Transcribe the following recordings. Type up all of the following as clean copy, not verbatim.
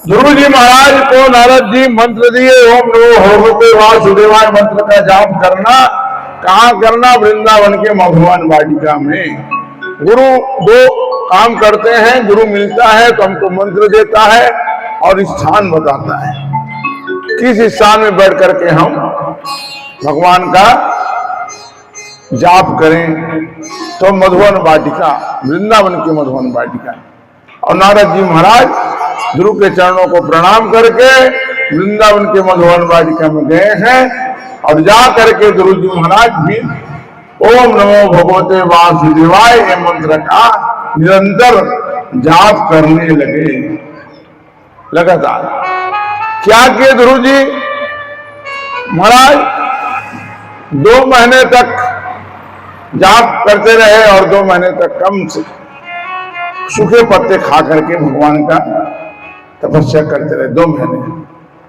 ध्रुव जी महाराज को नारद जी मंत्र दिए, ओम नमो भगवते वासुदेवाय मंत्र का जाप करना। कहाँ करना? वृंदावन के मधुवन वाटिका में। गुरु दो काम करते हैं, गुरु मिलता है तो हमको मंत्र देता है और स्थान बताता है किस स्थान में बैठ करके हम भगवान का जाप करें। तो मधुवन वाटिका, वृंदावन की मधुवन वाटिका। और नारद जी महाराज ध्रुव के चरणों को प्रणाम करके वृंदावन के मधुवन वाटिका में गए हैं और जा करके ध्रुव जी महाराज भी ओम नमो भगवते वासुदेवाय ये मंत्र का निरंतर जाप करने लगे लगातार। क्या किए ध्रुव जी महाराज? 2 महीने तक जाप करते रहे और 2 महीने तक कम से सूखे पत्ते खा करके भगवान का तपस्या करते रहे 2 महीने।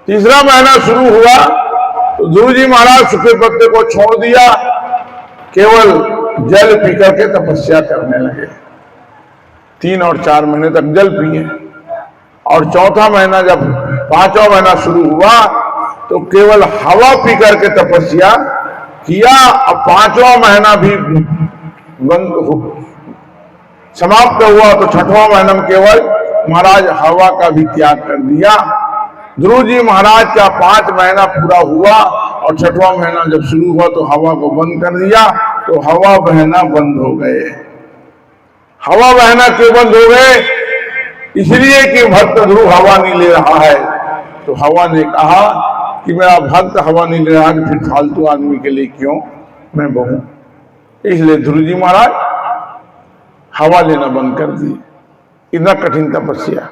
तीसरा महीना शुरू हुआ तो ध्रुव जी महाराज सूखे पत्ते को छोड़ दिया, केवल जल पी करके तपस्या करने लगे। 3 और 4 महीने तक जल पिए और चौथा महीना जब 5वां महीना शुरू हुआ तो केवल हवा पी करके तपस्या किया। अब 5वां महीना भी बंद समाप्त हुआ तो 6वां महीना में केवल महाराज हवा का भी त्याग कर दिया। ध्रुव जी महाराज का 5 महीना पूरा हुआ और 6वां महीना जब शुरू हुआ तो हवा को बंद कर दिया। तो हवा बहना बंद हो गए। हवा बहना क्यों बंद हो गए? इसलिए कि भक्त ध्रुव हवा नहीं ले रहा है। तो हवा ने कहा कि मेरा भक्त हवा नहीं ले रहा, फिर फालतू आदमी के लिए क्यों मैं बहूं। इसलिए ध्रुव जी महाराज हवा लेना बंद कर दी। इतना कठिन तपस्या।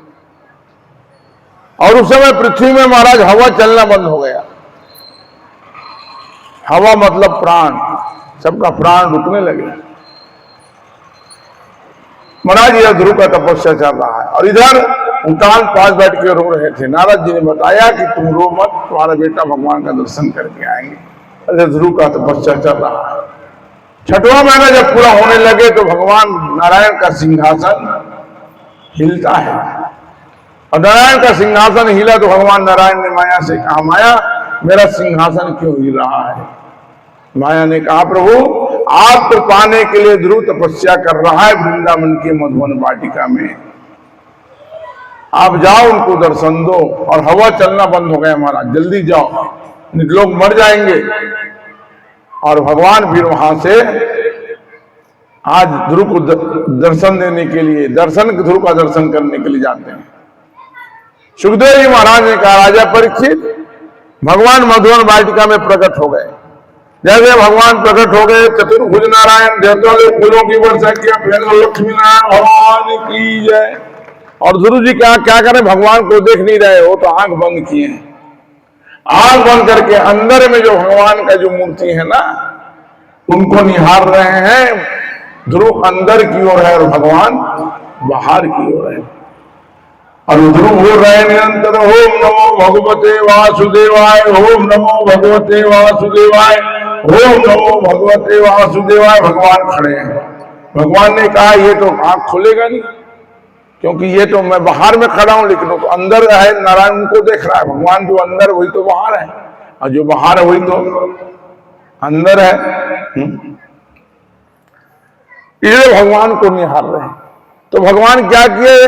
और उस समय पृथ्वी में महाराज हवा चलना बंद हो गया। हवा मतलब प्राण, सबका प्राण रुकने लगे। महाराज यह ध्रुव का तपस्या चल रहा है और इधर उतान पास बैठ के रो रहे थे। नारद जी ने बताया कि तुम रो मत, तुम्हारा बेटा भगवान का दर्शन करके आएंगे। अरे ध्रुव का तपस्या चल रहा है। 6वां महीना जब पूरा होने लगे तो भगवान नारायण का सिंहासन हिलता है और नारायण का सिंहासन हिला तो भगवान नारायण ने माया से कहा, माया मेरा सिंहासन क्यों हिल रहा है? माया ने कहा, प्रभु आपको पाने के लिए ध्रुव तपस्या कर रहा है वृंदावन के मधुवन वाटिका में। आप जाओ, उनको दर्शन दो। और हवा चलना बंद हो गया महाराज, जल्दी जाओ, लोग मर जाएंगे। और भगवान फिर वहां से आज ध्रुव को दर्शन देने के लिए, ध्रुव का दर्शन करने के लिए जाते हैं। सुखदेव जी महाराज ने कहा, राजा परीक्षित भगवान मधुवन वाटिका में प्रकट हो गए। जैसे भगवान प्रकट हो गए, चतुर्भुज नारायण देवताओं ने फूलों की वर्षा किया, लक्ष्मी नारायण भगवान की जय। और ध्रुव जी क्या करें, भगवान को देख नहीं रहे, वो तो आंख बंद किए हैं। आंख बंद करके अंदर में जो भगवान का जो मूर्ति है ना, उनको निहार रहे हैं। ध्रुव अंदर की ओर है और भगवान बाहर की ओर है। और ध्रुव बोल रहे निरंतर ओम नमो भगवते वासुदेवाय, ओम नमो भगवते वासुदेवाय, ओम नमो भगवते वासुदेवाय। भगवान खड़े हैं। भगवान ने कहा ये तो आंख खुलेगा नहीं, क्योंकि ये तो मैं बाहर में खड़ा हूं, लेकिन तो अंदर है नारायण उनको देख रहा है। भगवान जो अंदर वही तो बाहर है और जो बाहर है वही तो अंदर है। इसलिए भगवान को निहार रहे हैं। तो भगवान क्या किए,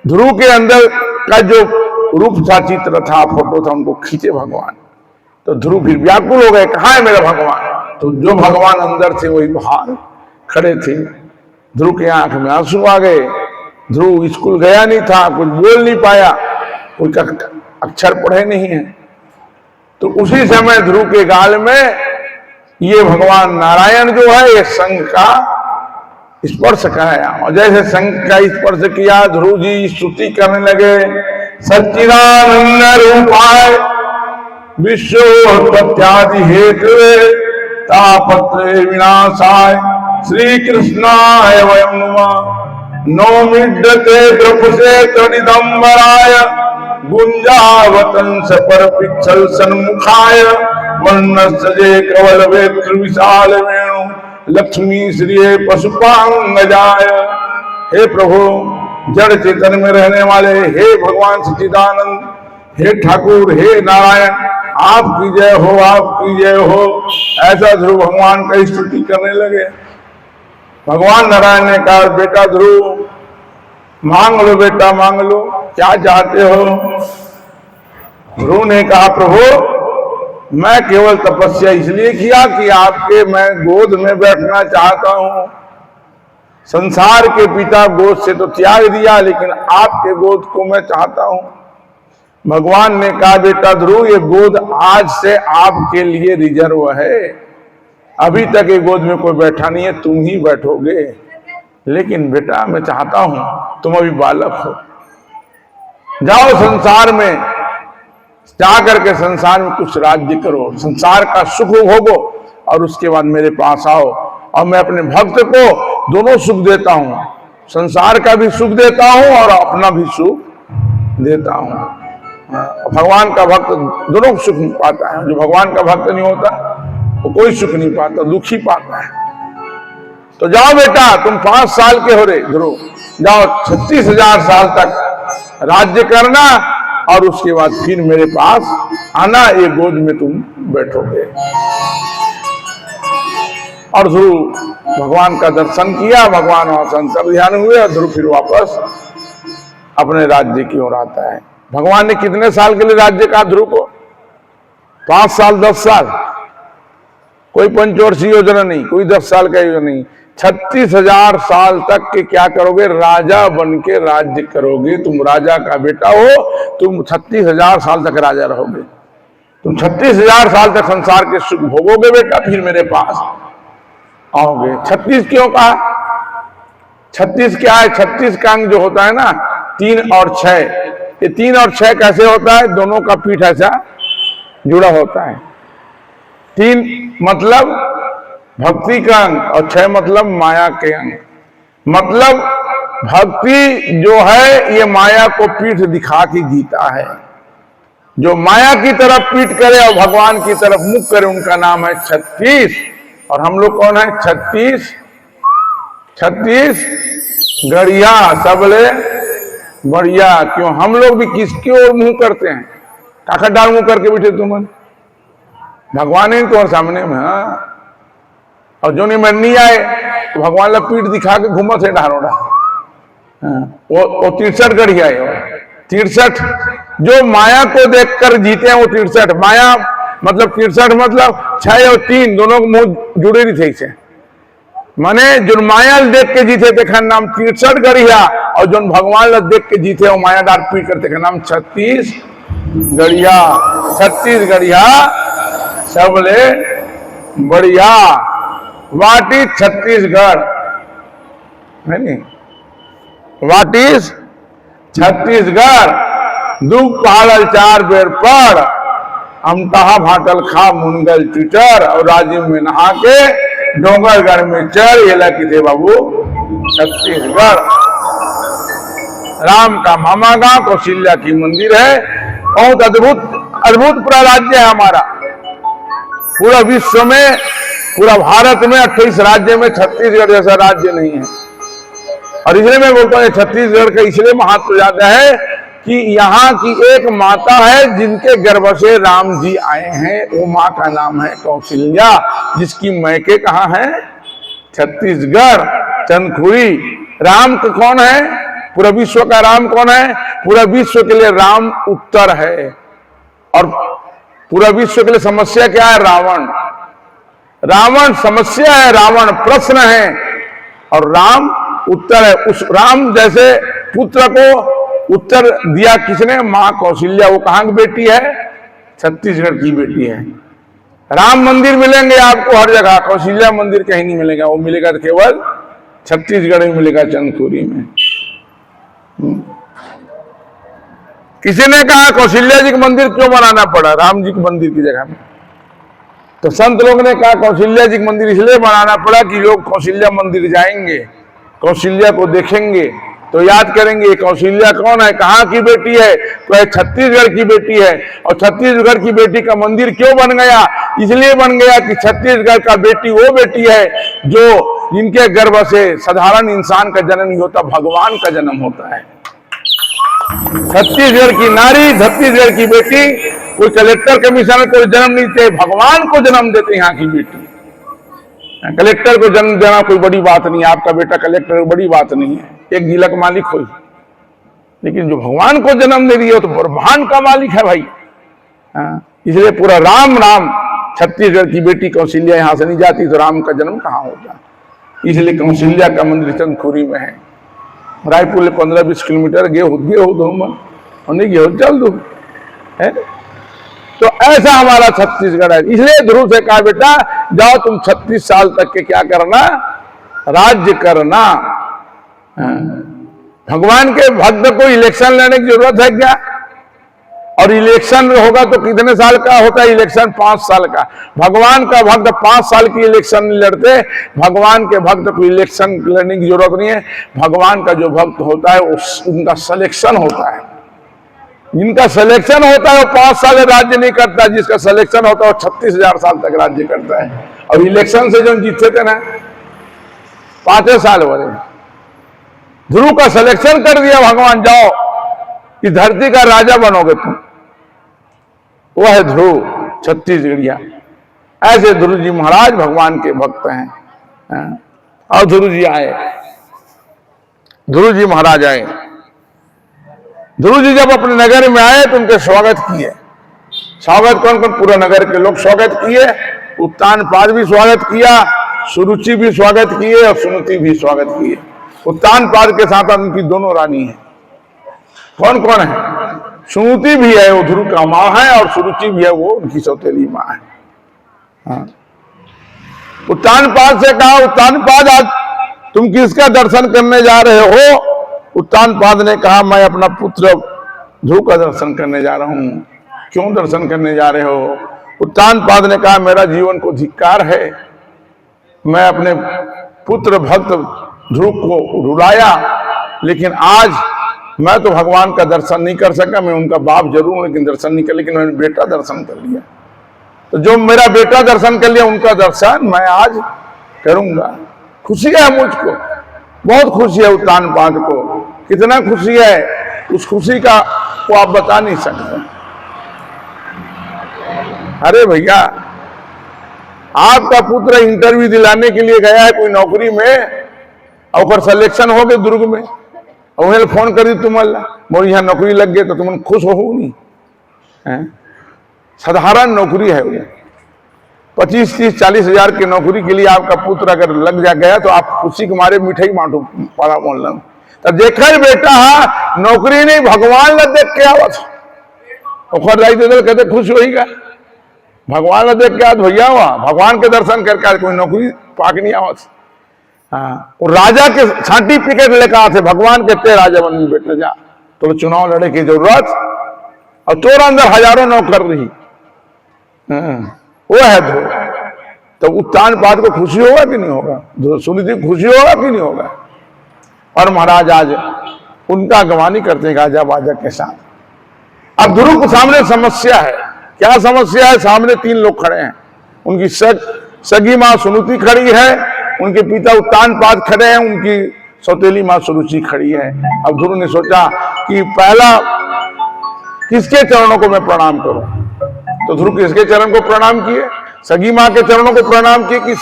ध्रुव के अंदर का जो रूप था, चित्र था, फोटो था, उनको खींचे भगवान। तो ध्रुव फिर व्याकुल हो गए, कहाँ है मेरा भगवान? तो जो भगवान अंदर थे वही बाहर खड़े थे। ध्रुव के आंख में आंसू आ गए। ध्रुव स्कूल गया नहीं था, कुछ बोल नहीं पाया, कोई अक्षर पढ़े नहीं है। तो उसी समय ध्रुव के गाल में ये भगवान नारायण जो है ये शंख का स्पर्श कराया। और जैसे शंख का स्पर्श किया, ध्रुव जी स्तुति करने लगे, सच्चिदानंद रूपाय विश्वोत्पत्त्यादि हेतुवे तापत्रय विनाशाय श्री कृष्णाय वयं नमः। नौमिड्डते द्रपुषे तडिदंबराय गुंजावतंस पर पिक्षल सन्मुखाय वर्णसजे कवल वेत्र विशाल वेणु लक्ष्मी श्री पशुपांगजाय। हे प्रभु जड़ चेतन में रहने वाले हे भगवान सच्चिदानंद, हे ठाकुर, हे नारायण, आपकी जय हो, आपकी जय हो। ऐसा ध्रुव भगवान का स्तुति करने लगे। भगवान नारायण ने कहा, बेटा ध्रुव मांग लो, बेटा मांग लो, क्या चाहते हो? ध्रुव ने कहा, प्रभु मैं केवल तपस्या इसलिए किया कि आपके मैं गोद में बैठना चाहता हूं। संसार के पिता गोद से तो त्याग दिया, लेकिन आपके गोद को मैं चाहता हूं। भगवान ने कहा, बेटा ध्रुव ये गोद आज से आपके लिए रिजर्व है। अभी तक ये गोद में कोई बैठा नहीं है, तुम ही बैठोगे। लेकिन बेटा मैं चाहता हूं, तुम अभी बालक हो, जाओ संसार में, जा करके संसार में कुछ राज्य करो, संसार का सुख भोगो, और उसके बाद मेरे पास आओ और मैं अपने भक्त को दोनों सुख देता हूं, संसार का भी सुख देता हूं और अपना भी सुख देता हूं। भगवान का भक्त दोनों सुख पाता है। जो भगवान का भक्त नहीं होता वो कोई सुख नहीं पाता, दुखी पाता है। तो जाओ बेटा, तुम 5 साल के हो रहे ध्रुव, जाओ 36,000 साल तक राज्य करना और उसके बाद फिर मेरे पास आना, ये गोद में तुम बैठोगे। और ध्रुव भगवान का दर्शन किया, भगवान वहां से अंतर्ध्यान हुए और ध्रुव फिर वापस अपने राज्य की ओर आता है। भगवान ने कितने साल के लिए राज्य कहा ध्रुव को? 5 साल, 10 साल, कोई पंचवर्षीय योजना नहीं, कोई 10 साल का योजना नहीं। 36,000 साल तक के क्या करोगे? राजा बन के राज्य करोगे। तुम राजा का बेटा हो, तुम 36,000 साल तक राजा रहोगे। तुम 36,000 साल तक संसार के सुख भोगोगे बेटा, फिर मेरे पास आओगे। 36 क्यों कहा? 36 क्या है? 36 का अंग जो होता है ना, 3 और 6, ये 3 और 6 कैसे होता है? दोनों का पीठ ऐसा जुड़ा होता है। 3 मतलब भक्ति का अंग और 6 मतलब माया के अंग। मतलब भक्ति जो है ये माया को पीठ दिखा के जीता है। जो माया की तरफ पीठ करे और भगवान की तरफ मुख करे, उनका नाम है 36। और हम लोग कौन है? 36 गढ़िया, सबले बढ़िया। क्यों हम लोग भी किसकी ओर मुंह करते हैं? काखा डाल मुंह करके बैठे तुम, भगवान ही तुम्हारे सामने में। हाँ, और जो नहीं मरनी आए तो भगवान ला पीठ दिखा के घूमत है ढारोड़ा। वो 63 गढ़िया है। 63 जो माया को देखकर जीते हैं वो 63। माया मतलब 63 मतलब 6 और 3 दोनों को मुंह जुड़े नहीं थे इसे, माने जो माया देख के जीते थे का नाम 63 गढ़िया, और जो भगवान ला देख के जीते वो माया डाल पीट करते का नाम 36 गढ़िया। 36 गढ़िया सबले बढ़िया। वाट इज छत्तीसगढ़ है नी, वाट इज छत्तीसगढ़। दुख पहाड़ल 4 बेर पर, अमतहा भाटल खा मुनगल चुचर, और राजिम में नहा के डोंगरगढ़ में चर। ये लकी थे बाबू छत्तीसगढ़। राम का मामा गांव कौशल्या की मंदिर है। बहुत अद्भुत पूरा राज्य है हमारा। पूरा विश्व में, पूरा भारत में 28 राज्य में छत्तीसगढ़ जैसा राज्य नहीं है। और इसलिए मैं बोलता हूँ छत्तीसगढ़ का इसलिए महत्व ज्यादा है कि यहाँ की एक माता है जिनके गर्भ से राम जी आए हैं। वो माँ का नाम है कौशल्या, जिसकी मैके कहाँ है? छत्तीसगढ़, चंदखुरी। राम का कौन है? पूरा विश्व का राम कौन है? पूरा विश्व के लिए राम उत्तर है। और पूरा विश्व के लिए समस्या क्या है? रावण। रावण समस्या है, रावण प्रश्न है, और राम उत्तर है। उस राम जैसे पुत्र को उत्तर दिया किसने? मां कौशल्या। वो कहां की बेटी है? छत्तीसगढ़ की बेटी है। राम मंदिर मिलेंगे आपको हर जगह, कौशल्या मंदिर कहीं नहीं मिलेगा। वो मिलेगा तो केवल छत्तीसगढ़ में मिलेगा, चंदखुरी में। किसी ने कहा कौशल्या जी का मंदिर क्यों बनाना पड़ा राम जी के मंदिर की जगह में? तो संत लोग ने कहा कौशल्या जी का मंदिर इसलिए बनाना पड़ा कि लोग कौशल्या मंदिर जाएंगे, कौशल्या को देखेंगे तो याद करेंगे कौशल्या कौन है, कहाँ की बेटी है? तो छत्तीसगढ़ की बेटी है। और छत्तीसगढ़ की बेटी का मंदिर क्यों बन गया? इसलिए बन गया कि छत्तीसगढ़ का बेटी वो बेटी है जो जिनके गर्भ से साधारण इंसान का जन्म नहीं होता, भगवान का जन्म होता है। छत्तीसगढ़ की नारी, छत्तीसगढ़ की बेटी, कोई कलेक्टर कमिश्नर को जन्म नहीं देते, भगवान को जन्म देते यहाँ की बेटी। कलेक्टर को जन्म देना कोई बड़ी बात नहीं है, आपका बेटा कलेक्टर बड़ी बात नहीं है, एक जिला का मालिक हो, लेकिन जो भगवान को जन्म दे रही है तो ब्रह्मांड का मालिक है भाई। इसलिए पूरा राम नाम, छत्तीसगढ़ की बेटी कौशल्या यहां से नहीं जाती तो राम का जन्म कहां होता। इसलिए कौशल्या का मंदिर चंदखुरी में है। रायपुर ले 15-20 किलोमीटर गे हो चल दो है। तो ऐसा हमारा छत्तीसगढ़ है। इसलिए ध्रुव से कहा बेटा जाओ तुम 36 साल तक के क्या करना, राज्य करना। भगवान के भक्त को इलेक्शन लड़ने की जरूरत है क्या? और इलेक्शन होगा तो कितने साल का होता है इलेक्शन? 5 साल का। भगवान का भक्त 5 साल की इलेक्शन नहीं लड़ते। भगवान के भक्त को इलेक्शन लड़ने की जरूरत नहीं है। भगवान का जो भक्त होता है उनका सिलेक्शन होता है। जिनका सिलेक्शन होता है वो 5 साल राज्य नहीं करता, जिसका सिलेक्शन होता है वो 36,000 साल तक राज्य करता है। और इलेक्शन से जो जीतते थे ना 5 साल वाले, ध्रुव का सिलेक्शन कर दिया भगवान, जाओ इस धरती का राजा बनोगे तुम। वह है ध्रुव छत्तीसगढ़िया। ऐसे ध्रुव जी महाराज भगवान के भक्त हैं। और ध्रुव जी आए, ध्रुव जी महाराज आए। ध्रुव जी जब अपने नगर में आए तो उनके स्वागत किए। स्वागत कौन कौन? पूरा नगर के लोग स्वागत किए। उत्तानपाद भी स्वागत किया, सुरुचि भी स्वागत किए और सुनीति भी स्वागत किए। उत्तानपाद के साथ उनकी दोनों रानी है। कौन कौन है? सुनीति भी है, वो ध्रुव का माँ है, और सुरुचि भी है, वो उनकी सौतेली माँ है। हाँ। उत्तानपाद से कहा उत्तानपाद आज तुम किसका दर्शन करने जा रहे हो? उत्तानपाद ने कहा मैं अपना पुत्र ध्रुव का दर्शन करने जा रहा हूं। क्यों दर्शन करने जा रहे हो? उत्तानपाद ने कहा मेरा जीवन को धिक्कार है, मैं अपने पुत्र भक्त ध्रुव को रुलाया, लेकिन आज मैं तो भगवान का दर्शन नहीं कर सका। मैं उनका बाप जरूर लेकिन दर्शन नहीं कर, लेकिन मैंने बेटा दर्शन कर लिया। तो जो मेरा बेटा दर्शन कर लिया उनका दर्शन मैं आज करूंगा। खुशी है मुझको, बहुत खुशी है उत्तानपाद को। कितना खुशी है, उस खुशी का को आप बता नहीं सकते। अरे भैया आपका पुत्र इंटरव्यू दिलाने के लिए गया है कोई नौकरी में, और सिलेक्शन हो गए दुर्ग में, और उन्हें फोन कर दी तुम मोर यहाँ नौकरी लग गई, तो तुम खुश हो नहीं? साधारण नौकरी है वो, 25-30-40 हजार की नौकरी के लिए आपका पुत्र अगर लग जा गया तो आप खुशी के मारे मिठाई बांटो पारा मोहल्ला में। तो देखा बेटा नौकरी नहीं भगवान ला देख के आवत, कहते खुश होगा। भगवान ला देख के आज भैया हुआ, भगवान के दर्शन करके कोई नौकरी पाक नहीं आवत। और राजा के सर्टिफिकेट लेकर आते, भगवान कहते राजा बन बेटे जा, तो चुनाव लड़े की जरूरत, और तोर अंदर हजारों नौकर रही। वो है ध्रुव। तो उत्तानपाद को खुशी होगा कि नहीं होगा? सुनीति खुशी होगा कि नहीं होगा? और महाराज आज उनका अगवानी करते हैं गाजा बाजा के साथ। अब ध्रुव के सामने समस्या है। क्या समस्या है? सामने 3 लोग खड़े हैं। उनकी सगी माँ सुनीति खड़ी है, उनके पिता उत्तानपाद खड़े हैं, उनकी सौतेली माँ सुरुचि खड़ी है। अब ध्रुव ने सोचा कि पहला किसके चरणों को मैं प्रणाम करूं? तो ध्रुव किसके चरण को प्रणाम किए? सगी माँ के चरणों को प्रणाम किए कि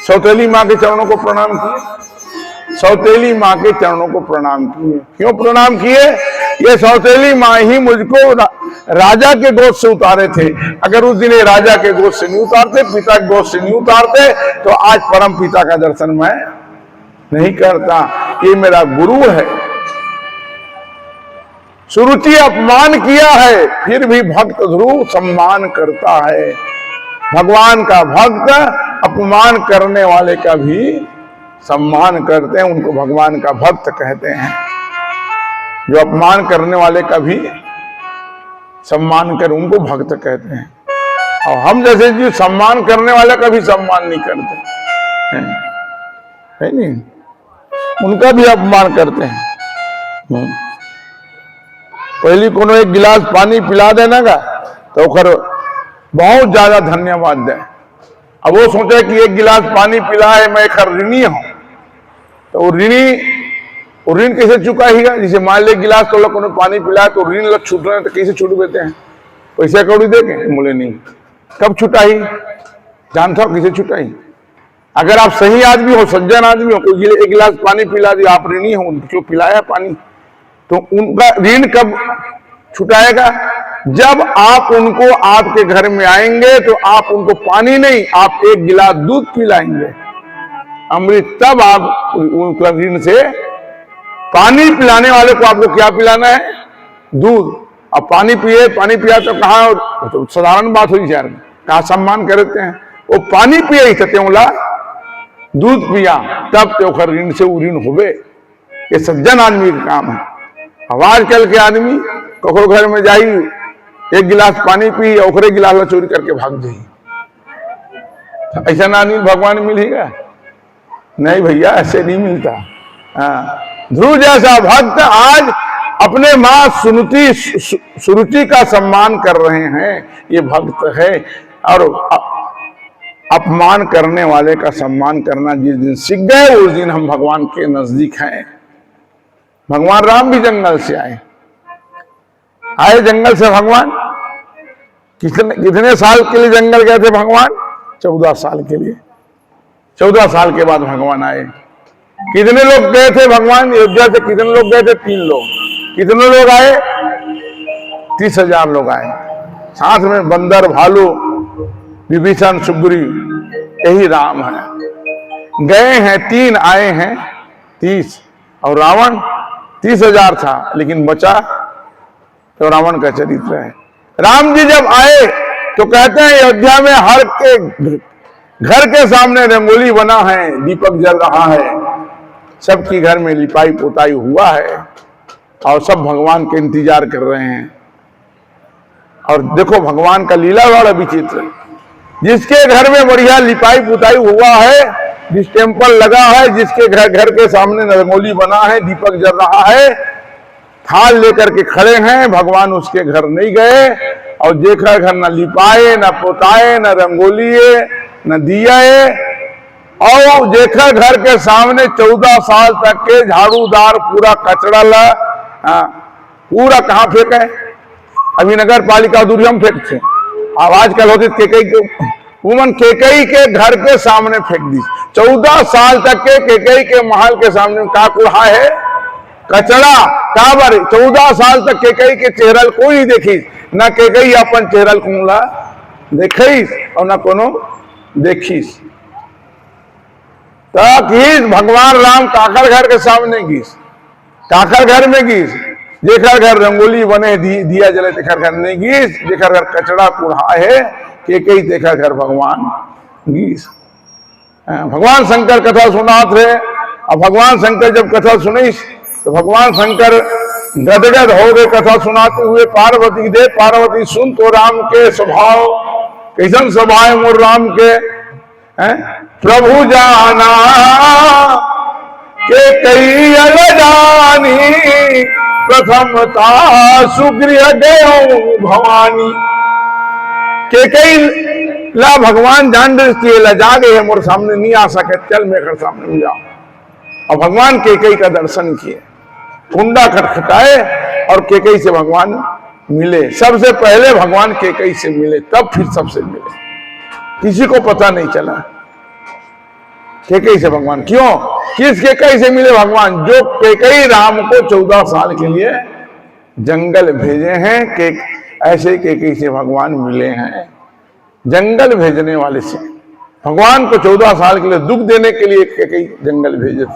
सौतेली माँ के चरणों को प्रणाम किए? सौतेली माँ के चरणों को प्रणाम किए। क्यों प्रणाम किए? ये सौतेली माँ ही मुझको राजा के गोद से उतारे थे। अगर उस दिन ये राजा के गोद से नहीं उतारते, पिता के गोद से नहीं उतारते, तो आज परम पिता का दर्शन मैं नहीं करता। ये मेरा गुरु है। सुरुचि अपमान किया है, फिर भी भक्त ध्रुव सम्मान करता है। भगवान का भक्त अपमान करने वाले का भी सम्मान करते हैं, उनको भगवान का भक्त कहते हैं। जो अपमान करने वाले का भी सम्मान कर, उनको भक्त कहते हैं। और हम जैसे जो सम्मान करने वाले का भी सम्मान नहीं करते है नहीं, उनका भी अपमान करते हैं। पहली कोनो एक गिलास पानी पिला देना का तो बहुत ज्यादा धन्यवाद दे, अब वो सोचा कि एक गिलास पानी पिलाए मैं एक ऋणी हूं, तो वो ऋण कैसे चुकाएगा? जैसे मान ले गिलास तो लोगों ने पानी पिलाया तो ऋण लग छूट रहे हैं, तो कैसे छूट देते हैं? पैसे कौड़ी देंगे? बोले नहीं। कब छुटाई? जानता हो किसे छुटाई? अगर आप सही आदमी हो, सज्जन आदमी हो, कोई एक गिलास पानी पिला दिया, आप ऋणी हो, उनको पिलाया पानी, तो उनका ऋण कब छुटाएगा? जब आप उनको आपके घर में आएंगे तो आप उनको पानी नहीं, आप एक गिलास दूध पिलाएंगे, अमृत, तब आप उनका ऋण से, पानी पिलाने वाले को आपको क्या पिलाना है? दूध। अब पानी पिया तो कहा, तो साधारण बात हुई यार, कहा सम्मान करते हैं, वो पानी पिया ही सत्योला दूध पिया, तब तो ऋण से ऋण होवे। ये सज्जन आदमी का काम है। अब आजकल के आदमी कखो घर में जाई, एक गिलास पानी पी, ओखरे गिलास चोरी करके भाग जाई, ऐसा आदमी भगवान मिलेगा? नहीं भैया, ऐसे नहीं मिलता। हाँ, ध्रुव जैसा भक्त आज अपने मां सुरुचि का सम्मान कर रहे हैं, ये भक्त है। और अपमान करने वाले का सम्मान करना जिस दिन सीख गए, उस दिन हम भगवान के नजदीक हैं। भगवान राम भी जंगल से आए जंगल से भगवान कितने साल के लिए जंगल गए थे भगवान? 14 साल के लिए। 14 साल के बाद भगवान आए। कितने लोग गए थे भगवान अयोध्या से? कितने लोग गए थे? 3 लोग। कितने लोग आए? 30,000 लोग आए, साथ में बंदर, भालू, विभीषण, सुग्रीव, यही राम है। गए हैं 3, आए हैं 30, और रावण 30,000 था लेकिन बचा, तो रावण का चरित्र है। राम जी जब आए तो कहते हैं अयोध्या में हर के घर के सामने रंगोली बना है, दीपक जल रहा है, सबकी घर में लिपाई पोताई हुआ है, और सब भगवान के इंतजार कर रहे हैं। और देखो भगवान का लीला बड़ा विचित्र, जिसके घर में बढ़िया लिपाई पुताई हुआ है, जिस टेम्पल लगा है, जिसके घर के सामने रंगोली बना है, दीपक जल रहा है, थाल लेकर के खड़े हैं, भगवान उसके घर नहीं गए, और देखा घर न लिपाए, न पोताए, न रंगोली है, न दिया है, और देखा घर के सामने 14 साल तक के झाड़ूदार पूरा कचरा ला, पूरा कहाँ फेंका है? अभी नगर पालिका दूरी हम फेंकते, अब आजकल होती केकई के घर के सामने फेंक दी। 14 साल तक के केकई के महल के सामने का कूड़ा है? कचरा। काबर 14 साल तक केकई के चेहरा कोई नहीं देखी, ना केकई अपन चेहरा कुमला देखीस और ना कोनो देखीस। भगवान राम काकर घर के सामने गीस, काकर घर में गीस, जेकर घर रंगोली बने, दिया जले, तेकर घर नहीं गीस, जेकर घर कचड़ा कूड़ा है, केकई तेकर घर भगवान गीस। भगवान शंकर कथा सुनात रहे। अब भगवान शंकर जब कथा सुनी तो भगवान शंकर गदगद हो गए कथा सुनाते हुए। पार्वती दे, पार्वती सुन तो राम के स्वभाव, कैसन स्वभाव मोर राम के, प्रभु जाना के कई अलजानी, प्रथमता सुगृह देव भवानी। के कई ला भगवान जान दृष्टि लजा गए, मोर सामने नहीं आ सके, चल मेरे सामने मिल जाओ। और भगवान केकई का दर्शन किए, कुंडा खटखटाए और केकई से भगवान मिले। सबसे पहले भगवान केकई से मिले, तब फिर सबसे मिले, किसी को पता नहीं चला। केकई से भगवान क्यों, किस केकई से मिले भगवान? जो केकई राम को 14 साल के लिए जंगल भेजे हैं, के ऐसे केकई से भगवान मिले हैं। जंगल भेजने वाले से भगवान को 14 साल के लिए दुख देने के लिए केकई जंगल भेजे।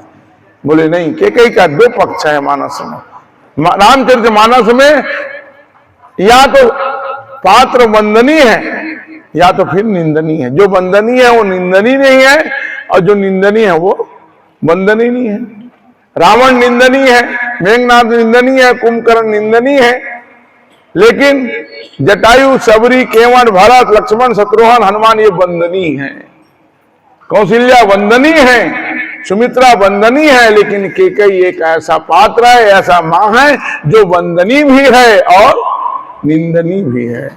बोले नहीं, केकई का 2 पक्ष है मानस में। रामचरित मानस में या तो पात्र वंदनीय है या तो फिर निंदनीय है। जो वंदनीय है वो निंदनीय नहीं है, और जो निंदनीय है वो वंदनीय नहीं है। रावण निंदनीय है, मेघनाथ निंदनीय है, कुंभकर्ण निंदनीय है, लेकिन जटायु, सबरी, केवट, भरत, लक्ष्मण, शत्रुघ्न, हनुमान ये वंदनीय है। कौशल्या वंदनीय है, सुमित्रा वंदनीय है, लेकिन केकई एक ऐसा पात्र है, ऐसा मां है जो वंदनीय भी है और निंदनीय भी है।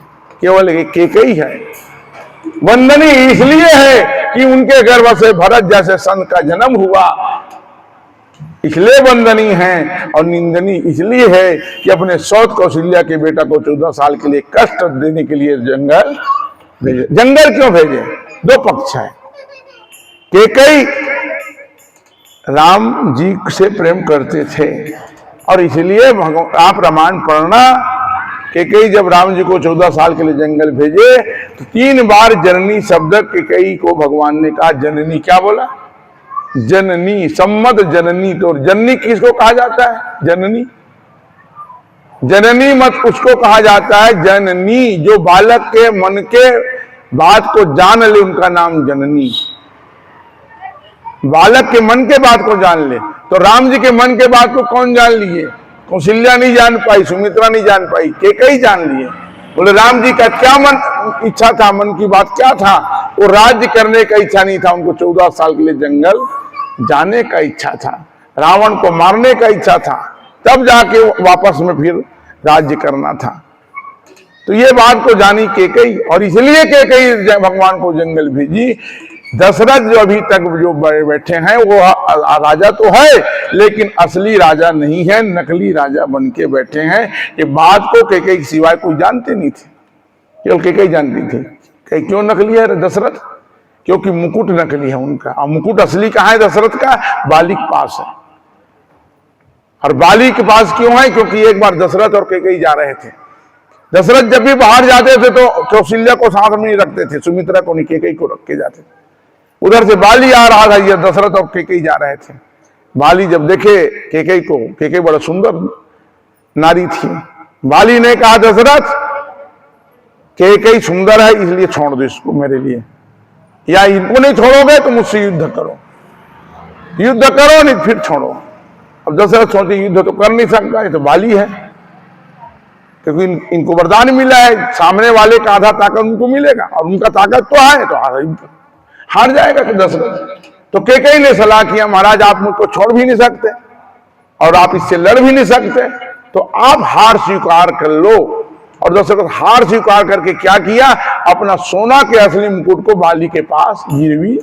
केवल एक केकई है। वंदनीय इसलिए है कि उनके गर्भ से भरत जैसे संत का जन्म हुआ, इसलिए वंदनीय है। और निंदनीय इसलिए है कि अपने सौत कौशल्या के बेटा को 14 साल के लिए कष्ट देने के लिए जंगल भेजे। जंगल क्यों भेजे? दो पक्ष है। कैकेयी राम जी से प्रेम करते थे और इसलिए आप रामायण पढ़ना, कैकेयी जब राम जी को 14 साल के लिए जंगल भेजे तो 3 बार जननी शब्द कैकेयी को भगवान ने कहा। जननी क्या बोला? जननी, सम्मत जननी। तो जननी किसको कहा जाता है? जननी। जननी मत उसको कहा जाता है जननी जो बालक के मन के बात को जान ले, उनका नाम जननी। बालक के मन के बात को जान ले। तो राम जी के मन के बात को कौन जान लिए? कौशल्या नहीं जान पाई, सुमित्रा नहीं जान पाई, कैकेयी जान लिए। बोले राम जी का क्या मन इच्छा था, मन की बात क्या था? वो राज्य करने का इच्छा नहीं था, उनको 14 साल के लिए जंगल जाने का इच्छा था, रावण को मारने का इच्छा था, तब जाके वापस में फिर राज्य करना था। तो ये बात को जानी कैकेयी और इसलिए कैकेयी भगवान को जंगल भेजी। दशरथ जो अभी तक जो बैठे हैं वो राजा तो है लेकिन असली राजा नहीं है, नकली राजा बन के बैठे हैं। ये बात को कैकेयी के सिवाय कोई जानते नहीं थे, केवल कैकेयी जानती थी। कैकेयी क्यों नकली है दशरथ? क्योंकि मुकुट नकली है उनका, और मुकुट असली कहाँ है दशरथ का? बाली के पास है। और बाली के पास क्यों है? क्योंकि एक बार दशरथ और कैकेयी जा रहे थे। दशरथ जब भी बाहर जाते थे तो कौशल्या को साथ में नहीं रखते थे, सुमित्रा को नहीं, कैकेयी को रख के जाते थे। उधर से बाली आ रहा था, ये दशरथ और कैकेयी जा रहे थे। बाली जब देखे कैकेयी को, कैकेयी बड़ा सुंदर नारी थी, बाली ने कहा दशरथ कैकेयी सुंदर है इसलिए छोड़ दो इसको मेरे लिए, या इनको नहीं छोड़ोगे तो मुझसे युद्ध करो, युद्ध करो नहीं फिर छोड़ो। अब दशरथ सोचे युद्ध तो कर नहीं सकता, ये तो बाली है, क्योंकि इनको वरदान मिला है सामने वाले का आधा ताकत उनको मिलेगा और उनका ताकत तो है, तो हार जाएगा तो दशरथ। तो कैकेयी ने सलाह किया महाराज आप मुझको छोड़ भी नहीं सकते और आप इससे लड़ भी नहीं सकते, तो आप हार स्वीकार कर लो। और दशरथ हार स्वीकार करके क्या किया? अपना सोना के असली मुकुट को बाली के पास गिरवी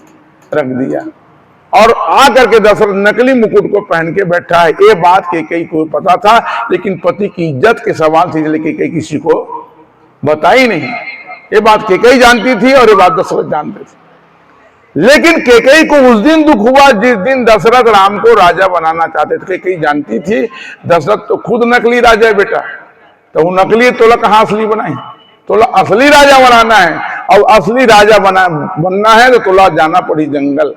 रख दिया और आ करके दशरथ नकली मुकुट को पहन के बैठा है। ये बात कैकेयी को पता था लेकिन पति की इज्जत के सवाल से इसलिए कैकेयी किसी को बताई नहीं। ये बात कैकेयी जानती थी और ये बात दशरथ जानते थे। लेकिन कैकेयी को उस दिन दुख हुआ जिस दिन दशरथ राम को राजा बनाना चाहते थे। कैकेयी जानती थी दशरथ तो खुद नकली राजा है बेटा, तो वो नकली तोला कहाँ असली बनाई? तोला असली राजा बनाना है और असली राजा बनना है तो तोला जाना पड़ी जंगल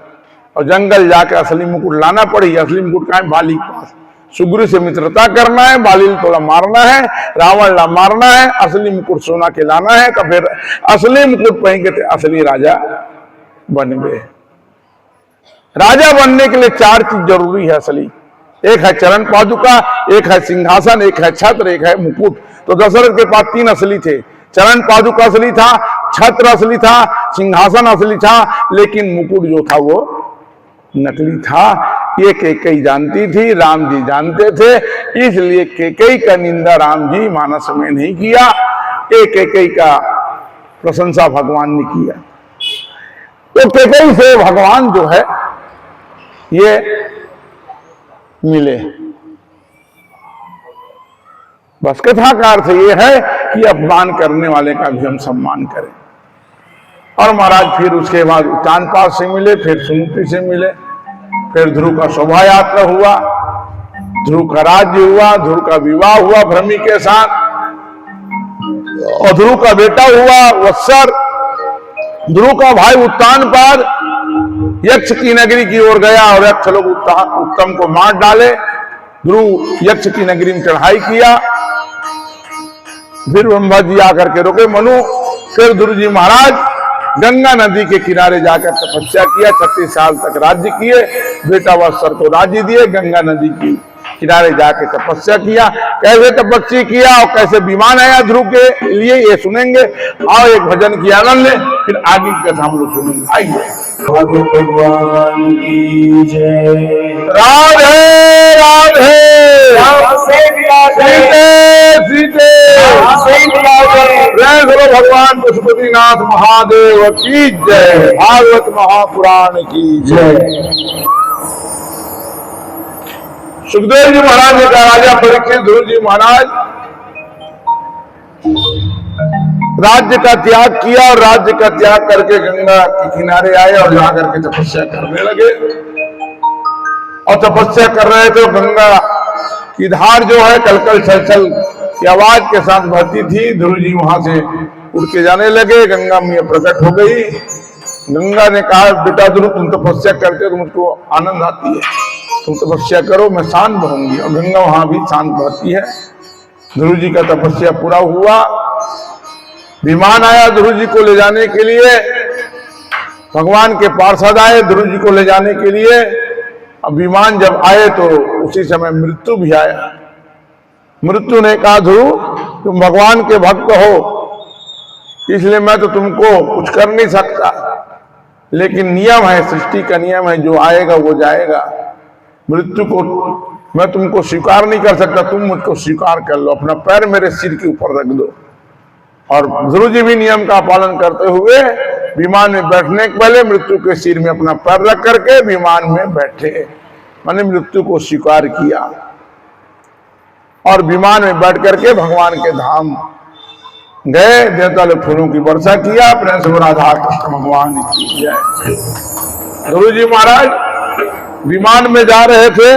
और जंगल जाके असली मुकुट लाना पड़ी। असली मुकुट कहाँ है? बाली के पास। सुग्रीव से मित्रता करना है, बाली तोला मारना है, रावण ला मारना है, असली मुकुट सोना के लाना है, तो फिर असली मुकुट पहन के असली राजा बन गए। राजा बनने के लिए 4 चीज जरूरी है असली। एक है चरण पादुका, एक है सिंहासन, एक है छत्र, एक है मुकुट। तो दशरथ के पास 3 असली थे। चरण पादुका असली था, छत्र असली था, सिंहासन असली था, लेकिन मुकुट जो था वो नकली था। ये कैकेयी जानती थी, राम जी जानते थे, इसलिए कैकेयी का निंदा राम जी मानस में नहीं किया। ये कैकेयी का प्रशंसा भगवान ने किया। तो कैकेयी से भगवान जो है ये मिले। बस कथा का अर्थ ये है कि अपमान करने वाले का भी हम सम्मान करें। और महाराज फिर उसके बाद चांदपाल से मिले, फिर सुमति से मिले, फिर ध्रुव का शोभा यात्रा हुआ, ध्रुव का राज्य हुआ, ध्रुव का विवाह हुआ भ्रमी के साथ, और ध्रुव का बेटा हुआ वत्सर। ध्रुव का भाई उत्तानपाद यक्ष की नगरी की ओर गया और यक्ष लोग उत्तम को मार डाले। ध्रुव यक्ष की नगरी में चढ़ाई किया, फिर ब्रह्मा जी आकर के रोके मनु। फिर ध्रुव जी महाराज गंगा नदी के किनारे जाकर तपस्या किया, 36 साल तक राज्य किए, बेटा वत्सर को राज्य दिए। गंगा नदी की किनारे जाके तपस्या किया, कैसे तपस्या किया और कैसे विमान आया ध्रुव के लिए ये सुनेंगे। आओ एक भजन की आनंद ले, फिर आगे की कथा हम लोग सुनेंगे। आइए। भगवान की जय। राधे राधे सीते सीते बोलो भगवान पशुपतिनाथ महादेव की जय। भागवत महापुराण की जय। सुखदेव जी महाराज ने कहा, राजा परीक्षित, ध्रुव जी महाराज राज्य का त्याग किया और राज्य का त्याग करके गंगा के किनारे आए और जाकर के तपस्या करने लगे। और तपस्या कर रहे थे, गंगा की धार जो है कलकल छलछल की आवाज के साथ बहती थी। ध्रुव जी वहां से उड़ के जाने लगे। गंगा मैया प्रकट हो गई। गंगा ने कहा, बेटा ध्रुव, तुम तपस्या करते हो तो मुझको आनंद आती है, तुम तपस्या करो, मैं शांत बहूंगी। और गंगा वहां भी शांत बहती है। ध्रुव जी का तपस्या पूरा हुआ। विमान आया ध्रुव जी को ले जाने के लिए। भगवान के पार्षद आए ध्रुव जी को ले जाने के लिए। अब विमान जब आए तो उसी समय मृत्यु भी आया। मृत्यु ने कहा, ध्रुव तुम भगवान के भक्त हो, इसलिए मैं तो तुमको कुछ कर नहीं सकता, लेकिन नियम है, सृष्टि का नियम है, जो आएगा वो जाएगा। मृत्यु को मैं तुमको स्वीकार नहीं कर सकता, तुम मुझको स्वीकार कर लो, अपना पैर मेरे सिर के ऊपर रख दो। और ध्रुव जी भी नियम का पालन करते हुए विमान में बैठने के पहले मृत्यु के सिर में अपना पैर रख करके विमान में बैठे, मैंने मृत्यु को स्वीकार किया। और विमान में बैठ करके भगवान के धाम गए। देवता लोग फूलों की वर्षा किया। प्रेम से राधा कृष्ण भगवान की जय। ध्रुव जी महाराज विमान में जा रहे थे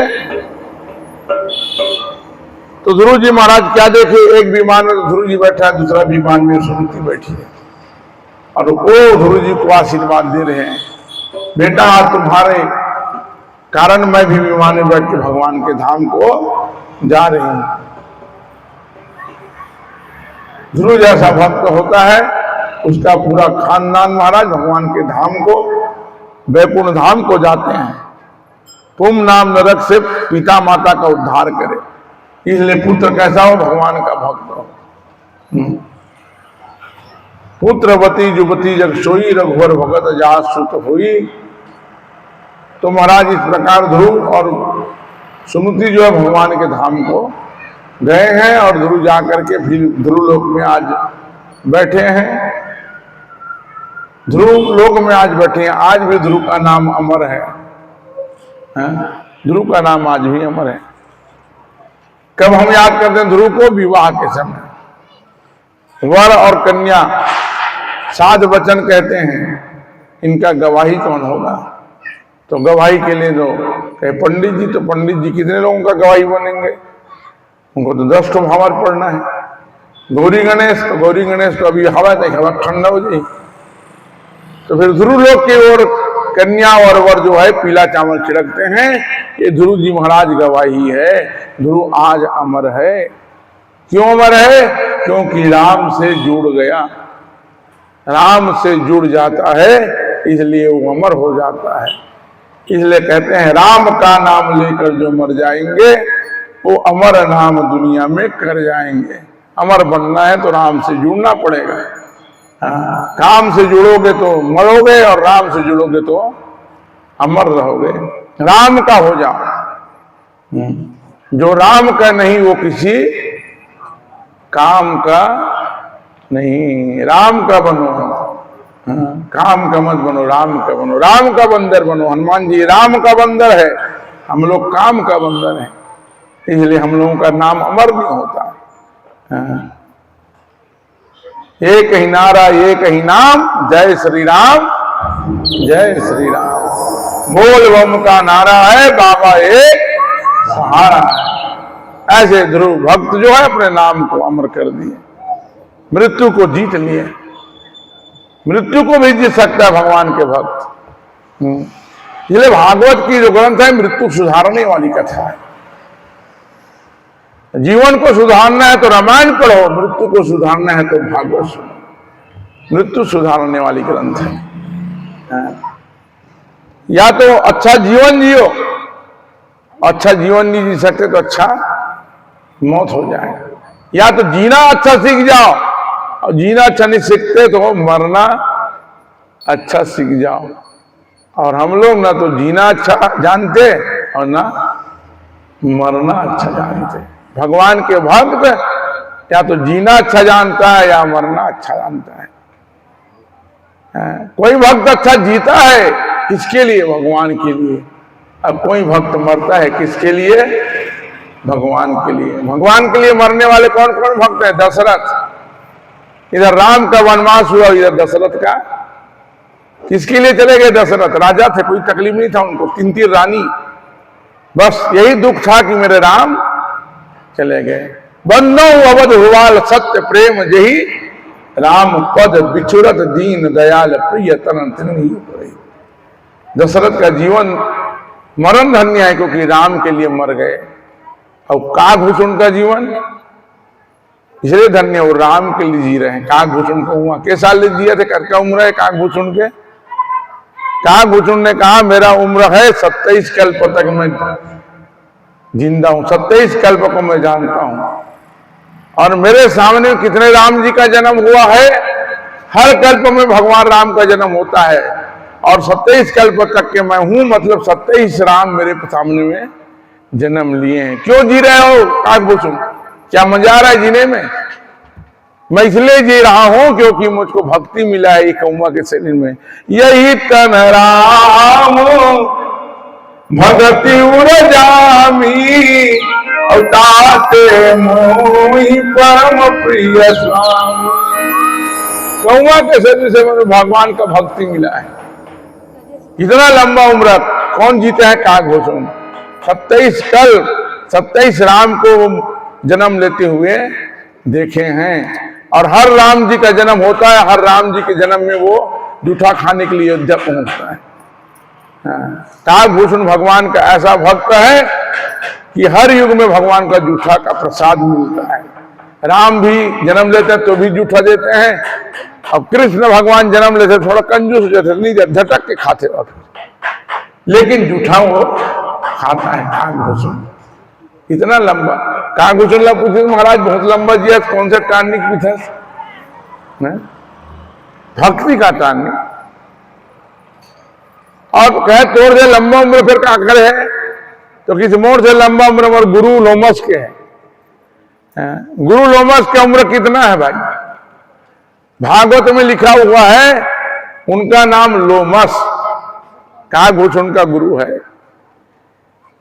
तो ध्रुव जी महाराज क्या देखे, एक विमान में ध्रुव जी बैठा है, दूसरा विमान में सुनीति बैठी है। और वो ध्रुव जी को आशीर्वाद दे रहे हैं, बेटा तुम्हारे कारण मैं भी विमान में बैठ के भगवान के धाम को जा रही हूं। ध्रुव जैसा भक्त होता है उसका पूरा खानदान महाराज भगवान के धाम को, वैकुंठ धाम को जाते हैं। तुम नाम नरक से पिता माता का उद्धार करे, इसलिए पुत्र कैसा हो, भगवान का भक्त हो। पुत्रवती जुवती जग सोई, रघुवर भगत जास सुत होई। तो महाराज इस प्रकार ध्रुव और सुमति जो है भगवान के धाम को गए हैं। और ध्रुव जाकर के फिर ध्रुव लोक में आज बैठे हैं। ध्रुव लोक में आज बैठे हैं। आज भी ध्रुव का नाम अमर है, ध्रुव का नाम आज भी अमर है। कब हम याद करते हैं ध्रुव को, विवाह के समय। वर और कन्या साध वचन कहते हैं, इनका गवाही कौन होगा? तो गवाही के लिए जो कहे पंडित जी, तो पंडित जी कितने लोगों का गवाही बनेंगे? उनको तो 10 ठो भावर पढ़ना है। गौरी गणेश, तो गौरी गणेश तो अभी हवा तक हवा ठंडा हो जाए। तो फिर ध्रुव लोक की ओर कन्या और वर जो है पीला चावल छिड़कते हैं। ये ध्रुव जी महाराज गवाही है, ध्रुव आज अमर है। क्यों अमर है? क्योंकि राम से जुड़ गया, राम से जुड़ जाता है, इसलिए वो अमर हो जाता है। इसलिए कहते हैं राम का नाम लेकर जो मर जाएंगे वो अमर नाम दुनिया में कर जाएंगे। अमर बनना है तो राम से जुड़ना पड़ेगा। काम से जुड़ोगे तो मरोगे और राम से जुड़ोगे तो अमर रहोगे। राम का हो जाओ। जो राम का नहीं वो किसी काम का नहीं। राम का बनो, काम का मत बनो, राम का बनो। राम का बंदर बनो। हनुमान जी राम का बंदर है, हम लोग काम का बंदर है, इसलिए हम लोगों का नाम अमर नहीं होता। एक ही नारा एक ही नाम, जय श्री राम जय श्री राम। बोल बम का नारा है, बाबा एक सहारा है। ऐसे ध्रुव भक्त जो है अपने नाम को अमर कर दिए, मृत्यु को जीत लिए। मृत्यु को भी जीत सकता है भगवान के भक्त। इसलिए भागवत की जो ग्रंथ है मृत्यु सुधारने वाली कथा है। जीवन को सुधारना है तो रामायण पढ़ो, मृत्यु को सुधारना है तो भागवत सुनो। मृत्यु सुधारने वाली ग्रंथ है। या तो अच्छा जीवन जियो, अच्छा जीवन नहीं जी सकते तो अच्छा मौत हो जाए। या तो जीना अच्छा सीख जाओ, और जीना अच्छा नहीं सीखते तो मरना अच्छा सीख जाओ। और हम लोग ना तो जीना अच्छा जानते और ना मरना अच्छा जानते। भगवान के भक्त या तो जीना अच्छा जानता है या मरना अच्छा जानता है। कोई भक्त अच्छा जीता है, किसके लिए? भगवान के लिए। अब कोई भक्त मरता है किसके लिए? भगवान के लिए। भगवान के लिए मरने वाले कौन कौन भक्त हैं? दशरथ, इधर राम का वनवास हुआ, इधर दशरथ का। किसके लिए चले गए? दशरथ राजा थे, कोई तकलीफ नहीं था उनको, 3 रानी, बस यही दुख था कि मेरे राम चले गए। बंदो अवध हुआल सत्य प्रेम जही, राम पद बिछुरत दीन दयाल प्रिय तन तिन्हि उपरि। दशरथ का जीवन मरण धन्य है क्योंकि राम के लिए मर गए। और काकभूषण का जीवन इसलिए धन्य, वो राम के लिए जी रहे हैं। काकभूषण को हुआ के साल दिया थे, क्या उम्र है काकभूषण के? काकभूषण ने कहा मेरा उम्र है 27 कल्प तक मैं जिंदा हूं, 27 कल्प को मैं जानता हूं। और मेरे सामने कितने राम जी का जन्म हुआ है? हर कल्प में भगवान राम का जन्म होता है, और 27 कल्प तक के मैं हूं, मतलब 27 राम मेरे सामने में जन्म लिए हैं। क्यों जी रहे हो काकभूषण? क्या मजा आ रहा है जीने में? मैं इसलिए जी रहा हूं क्योंकि मुझको भक्ति मिला है एक कौवा के शरीर में। यही तन राम भगति उर जामी, अवताते मोहि परम प्रिय स्वामी। कौवा के शरीर से मुझे भगवान का भक्ति मिला है। इतना लंबा उम्र कौन जीते हैं? काकभूषण। 27 कल्प 27 राम को जन्म लेते हुए देखे हैं। और हर राम जी का जन्म होता है, हर राम जी के जन्म में वो जूठा खाने के लिए अयोध्या पहुंचता है। काकभूषण भगवान का ऐसा भक्त है कि हर युग में भगवान का जूठा का प्रसाद मिलता है। राम भी जन्म लेते हैं तो भी जूठा देते हैं, अब कृष्ण भगवान जन्म लेते थोड़ा कंजूस जैसे नहीं, झटक के खाते वक्त, लेकिन जूठा वो खाता है काकभूषण। इतना लंबा काकभूषण ला पूछे महाराज बहुत लंबा जिया, कौन सा टानिक भी था? भक्ति का टानिक। और कहे तोड़ से लंबा उम्र फिर क्या करे है? तो किस मोड़ से लंबा उम्र और गुरु लोमस के है। गुरु लोमस की उम्र कितना है भाई? भागवत में लिखा हुआ है उनका नाम लोमस, काकभूषण का गुरु है।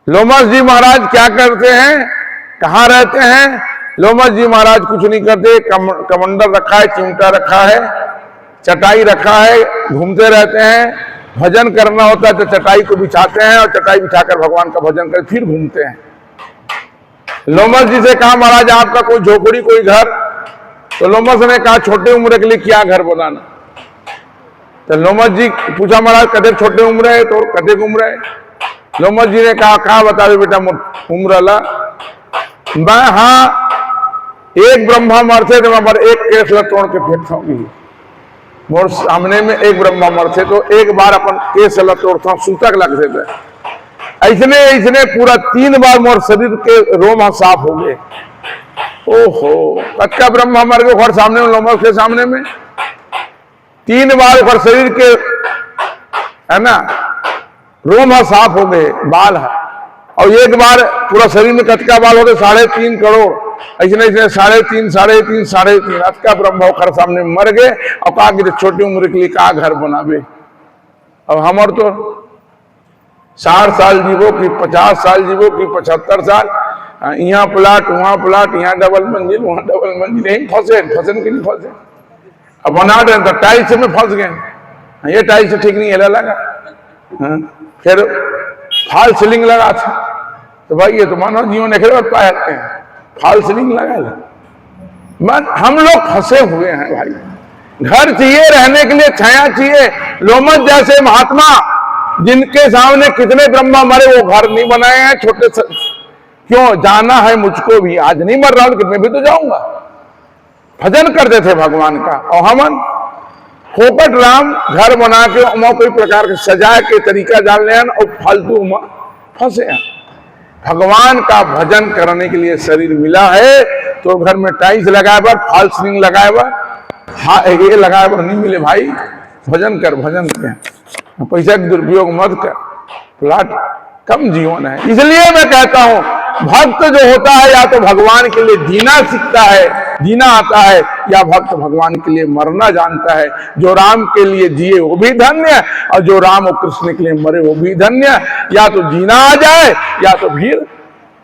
लोमस जी महाराज क्या करते हैं, कहाँ रहते हैं? लोमस जी महाराज कुछ नहीं करते, कमंडल रखा है, चिमटा रखा है, चटाई रखा है, घूमते रहते हैं। भजन करना होता है तो चटाई को बिछाते हैं और चटाई बिछाकर भगवान का भजन कर फिर घूमते हैं। लोमस जी से कहा महाराज आपका कोई झोपड़ी कोई घर? तो लोमस ने कहा छोटे उम्र के लिए क्या घर बनाना? तो लोमस जी पूछा महाराज कदे छोटे उम्र है? तो कदे उम्र है? लोमस जी ने कहा बता दे बेटा उम्र ला। मैं हाँ एक ब्रह्मा मरते तो मैं एक केस ला तोड़ के फेंकता हूँ मोर सामने में। एक ब्रह्मा मरते तो एक बार अपन केस ला तोड़ता हूँ, सूतक लग से ऐसने ऐसने पूरा 3 बार मोर शरीर के रोम साफ हो गए। ओहो, कच्चा ब्रह्मा मर गए घर सामने में, लोमस के सामने में 3 बार घर शरीर के है ना रोम साफ हो गए, बाल है। और एक बार पूरा शरीर में कचका बाल हो गए 3.5 करोड़, ऐसे ऐसे 3.5 अटका ब्रह्मा घर सामने मर गए। और कहा कि छोटी उम्र के लिए कहा घर बनाबे। अब हमार तो 60 साल जीवो कि 50 साल जीवो कि 75 साल, यहाँ प्लाट वहां प्लाट, यहाँ डबल मंजिल वहां डबल मंजिल, यही फंसे के नहीं फंसे। अब बना रहे तो टाइल्स में फंस गए, ये टाइल्स ठीक नहीं है लगा। फिर फॉल सीलिंग लगा था, तो भाई ये तो मानव जीवन एक पाए हैं, फॉल सीलिंग लगा। हम लोग फंसे हुए हैं भाई। घर चाहिए रहने के लिए, छाया चाहिए। लोमस जैसे महात्मा जिनके सामने कितने ब्रह्मा मरे वो घर नहीं बनाए हैं छोटे से। क्यों जाना है मुझको भी, आज नहीं मर रहा हूं कि मैं भी तो जाऊंगा। भजन करते थे भगवान का। और हमन फोकट राम घर बना के कोई प्रकार के सजाए के तरीका जान ले और फालतू फंसे हैं। भगवान का भजन करने के लिए शरीर मिला है तो घर में टाइल्स लगाए बार, फॉल सीलिंग लगाए बार, ये लगाए बार नहीं मिले भाई। भजन कर, भजन कर, पैसा का दुरुपयोग मत कर। प्लाट कम जीवन है, इसलिए मैं कहता हूं भक्त जो होता है या तो भगवान के लिए जीना सीखता है, जीना आता है, या भक्त भगवान के लिए मरना जानता है। जो राम के लिए जिए वो भी धन्य, और जो राम और कृष्ण के लिए मरे वो भी धन्य। या तो जीना आ जाए या तो फिर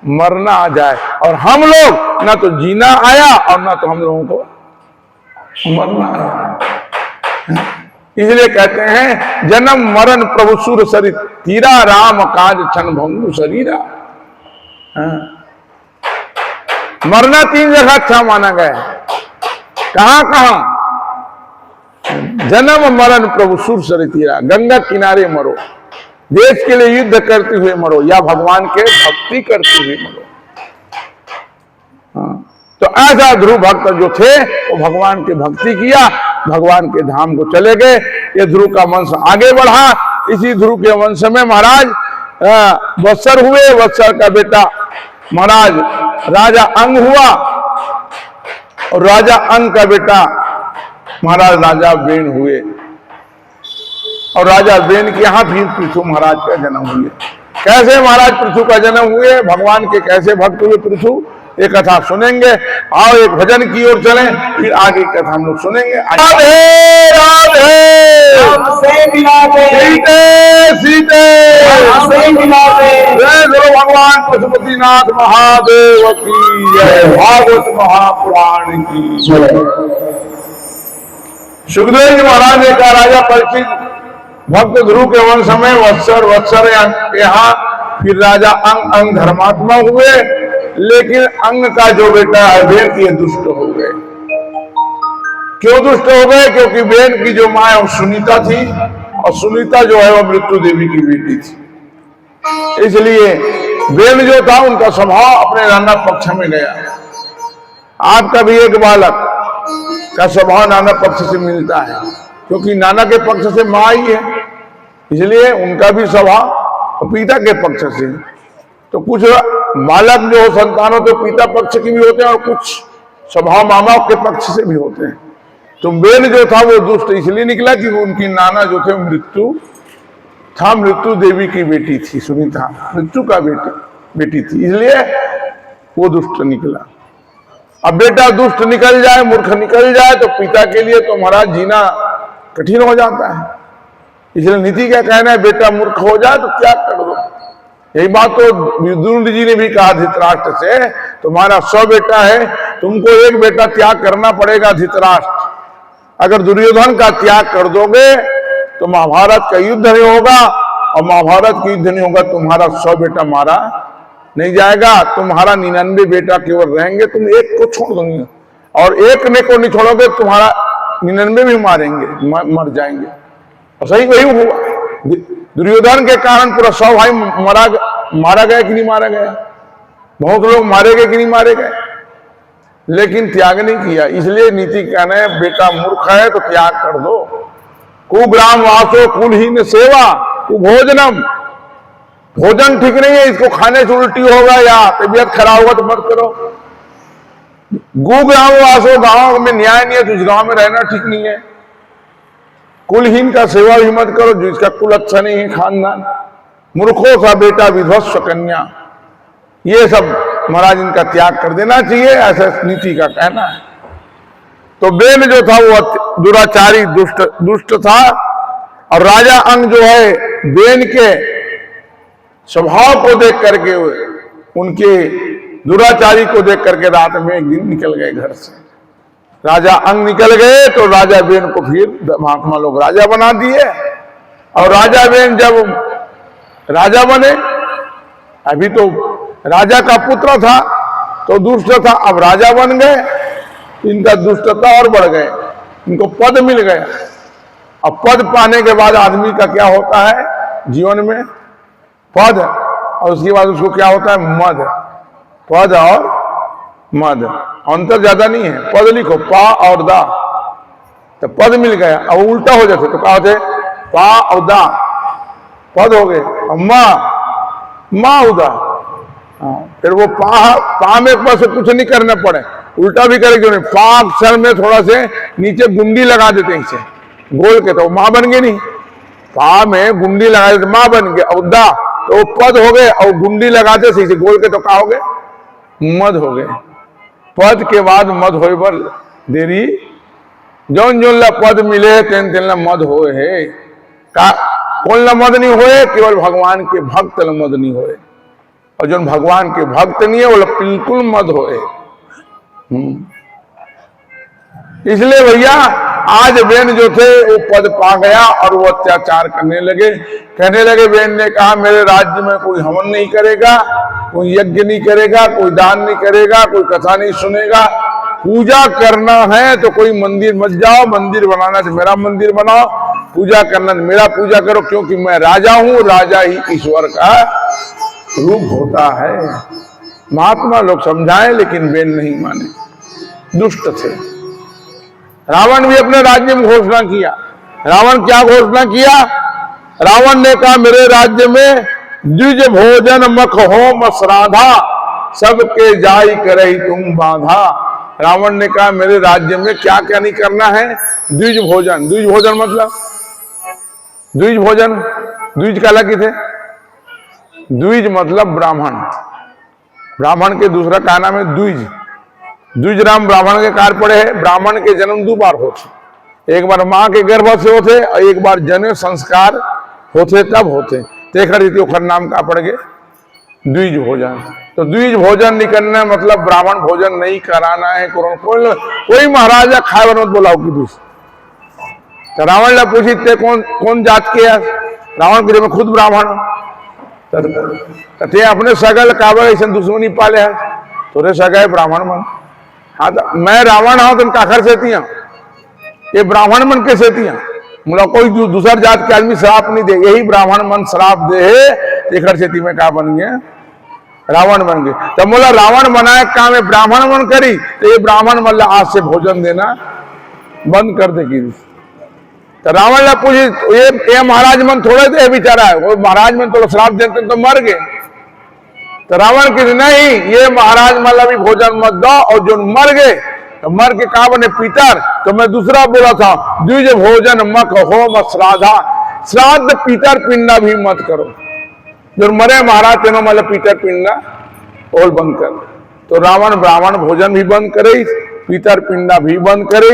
मरना आ जाए, और हम लोग ना तो जीना आया और ना तो हम लोगों को मरना आया। इसलिए कहते हैं जन्म मरण प्रभु सुर सरित तीरा, राम काज छन भंगु शरीरा। मरना 3 जगह अच्छा माना गया है। कहां कहां? जन्म मरण प्रभु सुर सरित तीरा, गंगा किनारे मरो, देश के लिए युद्ध करते हुए मरो, या भगवान के भक्ति करते हुए मरो। तो ऐसा ध्रुव भक्त जो थे वो भगवान की भक्ति किया, भगवान के धाम को चले गए। ये ध्रुव का वंश आगे बढ़ा। इसी ध्रुव के वंश में महाराज वत्सर हुए। वत्सर का बेटा महाराज राजा अंग हुआ, और राजा अंग का बेटा महाराज राजा वेन हुए, और राजा वेन के यहाँ फिर पृथु महाराज का जन्म हुए। कैसे महाराज पृथु का जन्म हुए, भगवान के कैसे भक्त हुए पृथु, एक कथा सुनेंगे। आओ एक भजन की ओर चलें, फिर आगे कथा हम लोग सुनेंगे। राधे राधे सीते जय गुरु भगवान पशुपतिनाथ महादेव की जय, भागवत महापुराण की जय। सुखदेव जी महाराज ने कहा राजा परीक्षित भक्त ध्रुव के वंश में वत्सर यहाँ फिर राजा अंग धर्मात्मा हुए, लेकिन अंग का जो बेटा है वेन ये दुष्ट हो गए। क्यों दुष्ट हो गए? क्योंकि वेन की जो मां है वो सुनीता थी, और सुनीता जो है वो मृत्यु देवी की बेटी थी। इसलिए वेन जो था उनका स्वभाव अपने नाना पक्ष में गया। आपका भी एक बालक का स्वभाव नाना पक्ष से मिलता है, क्योंकि नाना के पक्ष से मां ही है, इसलिए उनका भी स्वभाव पिता के पक्ष से। तो कुछ बालक जो संतान होते पिता पक्ष की भी होते हैं, और कुछ स्वभाव मामा के पक्ष से भी होते हैं। तो वेन जो था वो दुष्ट इसलिए निकला कि उनकी नाना जो थे मृत्यु देवी की बेटी थी, सुनीता मृत्यु का बेटी थी, इसलिए वो दुष्ट निकला। अब बेटा दुष्ट निकल जाए, मूर्ख निकल जाए, तो पिता के लिए तो महाराज जीना कठिन हो जाता है। इसलिए नीति का कहना है बेटा मूर्ख हो जाए तो त्याग कर दो। यही बात तो विदुर जी ने भी कहा धृतराष्ट्र से, तुम्हारा 100 बेटा है, तुमको एक बेटा त्याग करना पड़ेगा धृतराष्ट्र। अगर दुर्योधन का त्याग कर दोगे तो महाभारत का युद्ध नहीं होगा, और महाभारत का युद्ध नहीं होगा तुम्हारा 100 बेटा मारा नहीं जाएगा, तुम्हारा 99 बेटा केवल रहेंगे, तुम एक को छोड़ दोगे, और एक ने को नहीं छोड़ोगे तुम्हारा 99 भी मर जाएंगे। और सही वही हुआ। दुर्योधन के कारण पूरा 100 भाई मारा गया कि नहीं मारा गया? बहुत लोग मारे गए कि नहीं मारे गए? लेकिन त्याग नहीं किया। इसलिए नीति कहना है बेटा मूर्ख है तो त्याग कर दो। कुग्राम वासो कुलहीन सेवा कुभोजनम, भोजन ठीक नहीं है, इसको खाने से उल्टी होगा या तबीयत खराब होगा तो मत करो। गुग्राम वासो, गांव में न्याय नहीं है तो उस गांव में रहना ठीक नहीं है। कुलहीन का सेवा भी मत करो, जिसका कुल अच्छा नहीं है, खानदान। मूर्खों का बेटा विध्वंस कन्या, ये सब महाराज इनका त्याग कर देना चाहिए, ऐसा नीति का कहना है। तो वेन जो था वो दुराचारी दुष्ट था, और राजा अंग जो है वेन के स्वभाव को देख करके, उनके दुराचारी को देख करके रात में एक दिन निकल गए घर से। राजा अंग निकल गए तो राजा वेन को फिर महात्मा लोग राजा बना दिए, और राजा वेन जब राजा बने, अभी तो राजा का पुत्र था तो दुष्ट था, अब राजा बन गए, इनका दुष्टता और बढ़ गए, इनको पद मिल गया। अब पद पाने के बाद आदमी का क्या होता है जीवन में? पद, और उसके बाद उसको क्या होता है? मद। पद और मद अंतर ज्यादा नहीं है। पद लिखो पा और दा, तो पद मिल गया। अब उल्टा हो जाते तो क्या होते? पा और दा पद हो गए, और माँ उदा। फिर वो पा में से कुछ नहीं करना पड़े, उल्टा भी करे क्यों नहीं? पा अक्षर में थोड़ा से नीचे गुंडी लगा देते हैं इसे गोल के, तो माँ बन गई नहीं। पा में गुंडी लगा देते माँ बन गए। और दा तो वो पद हो गए, और गुंडी लगाते से गोल के तो क्या हो गए, मद हो गए। पद के बाद मद होए पर देरी जौन जौन ला पद मिले तेन तेन ला मद होए है का कौन ला मद नहीं होए, केवल भगवान के भक्त ला मद नहीं होए, और जो भगवान के भक्त नहीं है वो बिल्कुल मद होए। इसलिए भैया आज बेन जो थे वो पद पा गया और वो अत्याचार करने लगे। कहने लगे, बेन ने कहा मेरे राज्य में कोई हवन नहीं करेगा, कोई यज्ञ नहीं करेगा, कोई दान नहीं करेगा, कोई कथा नहीं सुनेगा, पूजा करना है तो कोई मंदिर मत जाओ, मंदिर बनाना तो मेरा मंदिर बनाओ, पूजा करना तो मेरा पूजा करो, क्योंकि मैं राजा हूं, राजा ही ईश्वर का रूप होता है। महात्मा लोग समझाएं लेकिन बेन नहीं माने, दुष्ट थे। रावण भी अपने राज्य में घोषणा किया। रावण क्या घोषणा किया? रावण ने कहा मेरे राज्य में द्विज भोजन मख होम श्राद्धा, सबके जाई करे तुम बाधा। रावण ने कहा मेरे राज्य में क्या क्या नहीं करना है? द्विज भोजन। द्विज भोजन मतलब द्विज भोजन, द्विज का अलग ही थे। द्विज मतलब ब्राह्मण, ब्राह्मण के दूसरा का नाम है द्विज। द्विज राम ब्राह्मण के कार पड़े हैं। ब्राह्मण के जन्म दो बार होते, एक बार माँ के गर्भ से होते और एक बार जनेऊ संस्कार होते तब होते। तेखर रीति ओखर नाम का पड़ गए द्विज भोजन। तो द्विज भोजन नहीं करना मतलब ब्राह्मण भोजन नहीं कराना है। कोई महाराजा खाए मत बोलाओ की दूस। तो रावण ने पूछी ते कौन जात के है? रावण के में खुद ब्राह्मण, ते अपने सगल काबा ऐसा दुश्मनी पाले है, तोरे सगा ब्राह्मण मन। हाँ तो मैं रावण हूं तुम काखर सेती हूं, ये ब्राह्मण मन के सेती हूं। मतलब कोई दूसर जात के आदमी श्राप नहीं दे, यही ब्राह्मण मन श्राप दे है। सेती में क्या बन गया? रावण बन गए। तो बोला रावण बनाए काम है ब्राह्मण मन करी, तो ये ब्राह्मण मतलब आज से भोजन देना बंद कर देगी। तो रावण ने पूछी ये महाराज मन थोड़े थे बेचारा, वो महाराज मन थोड़ा श्राप देते तो मर गए। तो रावण की नहीं, ये महाराज मतलब भोजन मत दो, और जो मर गए तो मर के कहा बने पीतर। तो मैं दूसरा बोला था द्विज भोजन मख होम श्राद्धा, श्राद्ध पीतर पिंडा भी मत करो। जो मरे महाराज तेनो मतलब पीतर पिंडा और बंद कर। तो रावण ब्राह्मण भोजन भी बंद करे, पीतर पिंडा भी बंद करे,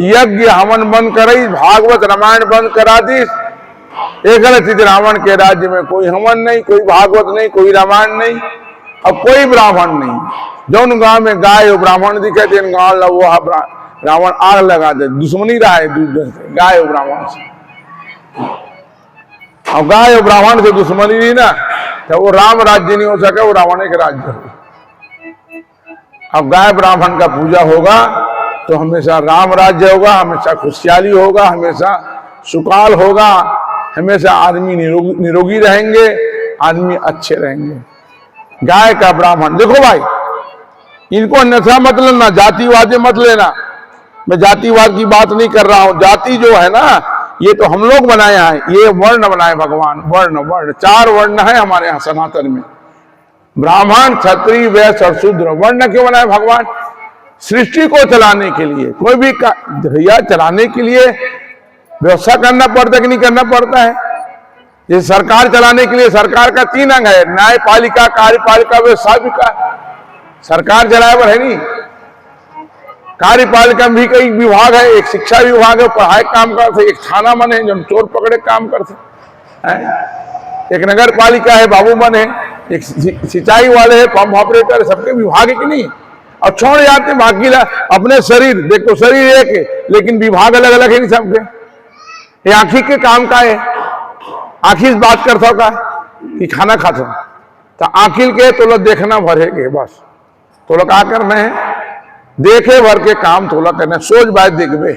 यज्ञ हवन बंद करे, भागवत रामायण बंद करा दी। एक स्थिति रावण के राज्य में कोई हवन नहीं, कोई भागवत नहीं, कोई रामायण नहीं, और कोई ब्राह्मण नहीं। जौन गांव में गाय और ब्राह्मण दिखे तेन गांव वो रावण आग लगा दे, दुश्मनी रहा है दूसरे से, गाय और ब्राह्मण से। और गाय और ब्राह्मण से दुश्मनी नहीं ना, तो वो राम राज्य नहीं हो सके, वो रावण के राज्य हो। अब गाय ब्राह्मण का पूजा होगा तो हमेशा राम राज्य होगा, हमेशा खुशहाली होगा, हमेशा सुकाल होगा, हमेशा आदमी निरोगी रहेंगे, आदमी अच्छे रहेंगे। गाय का ब्राह्मण देखो भाई, इनको नशा मत लेना, जातिवाद मत लेना। मैं जातिवाद की बात नहीं कर रहा हूं। जाति जो है ना ये तो हम लोग बनाया है, ये वर्ण बनाए भगवान। वर्ण वर्ण 4 वर्ण है हमारे यहाँ सनातन में, ब्राह्मण क्षत्रिय वैश्य और शूद्र। वर्ण क्यों बनाए भगवान? सृष्टि को चलाने के लिए। कोई भी भैया चलाने के लिए व्यवस्था करना पड़ता है कि नहीं करना पड़ता है? ये सरकार चलाने के लिए सरकार का 3 अंग है, न्यायपालिका, कार्यपालिका, व्यवस्थापिका। सरकार चलाए पर है नहीं। कार्यपालिका में भी कई विभाग है, एक शिक्षा विभाग है, पढ़ाई काम करते, एक थाना मन है जो चोर पकड़े काम करते, एक नगर पालिका है, बाबू मन है, एक सिंचाई वाले है, पंप ऑपरेटर, सबके विभाग है कि नहीं। और छोड़ जाते बाकी अपने शरीर, देखो शरीर एक है लेकिन विभाग अलग अलग है नहीं सबके। ये आंखी के काम का है, आंखी से बात करता का कि खाना खाता, तो आंखिल के तो लोग देखना भरेगे बस। तो लोग क्या करना है? देखे भर के काम तो लोग करना, सोच बात देखबे।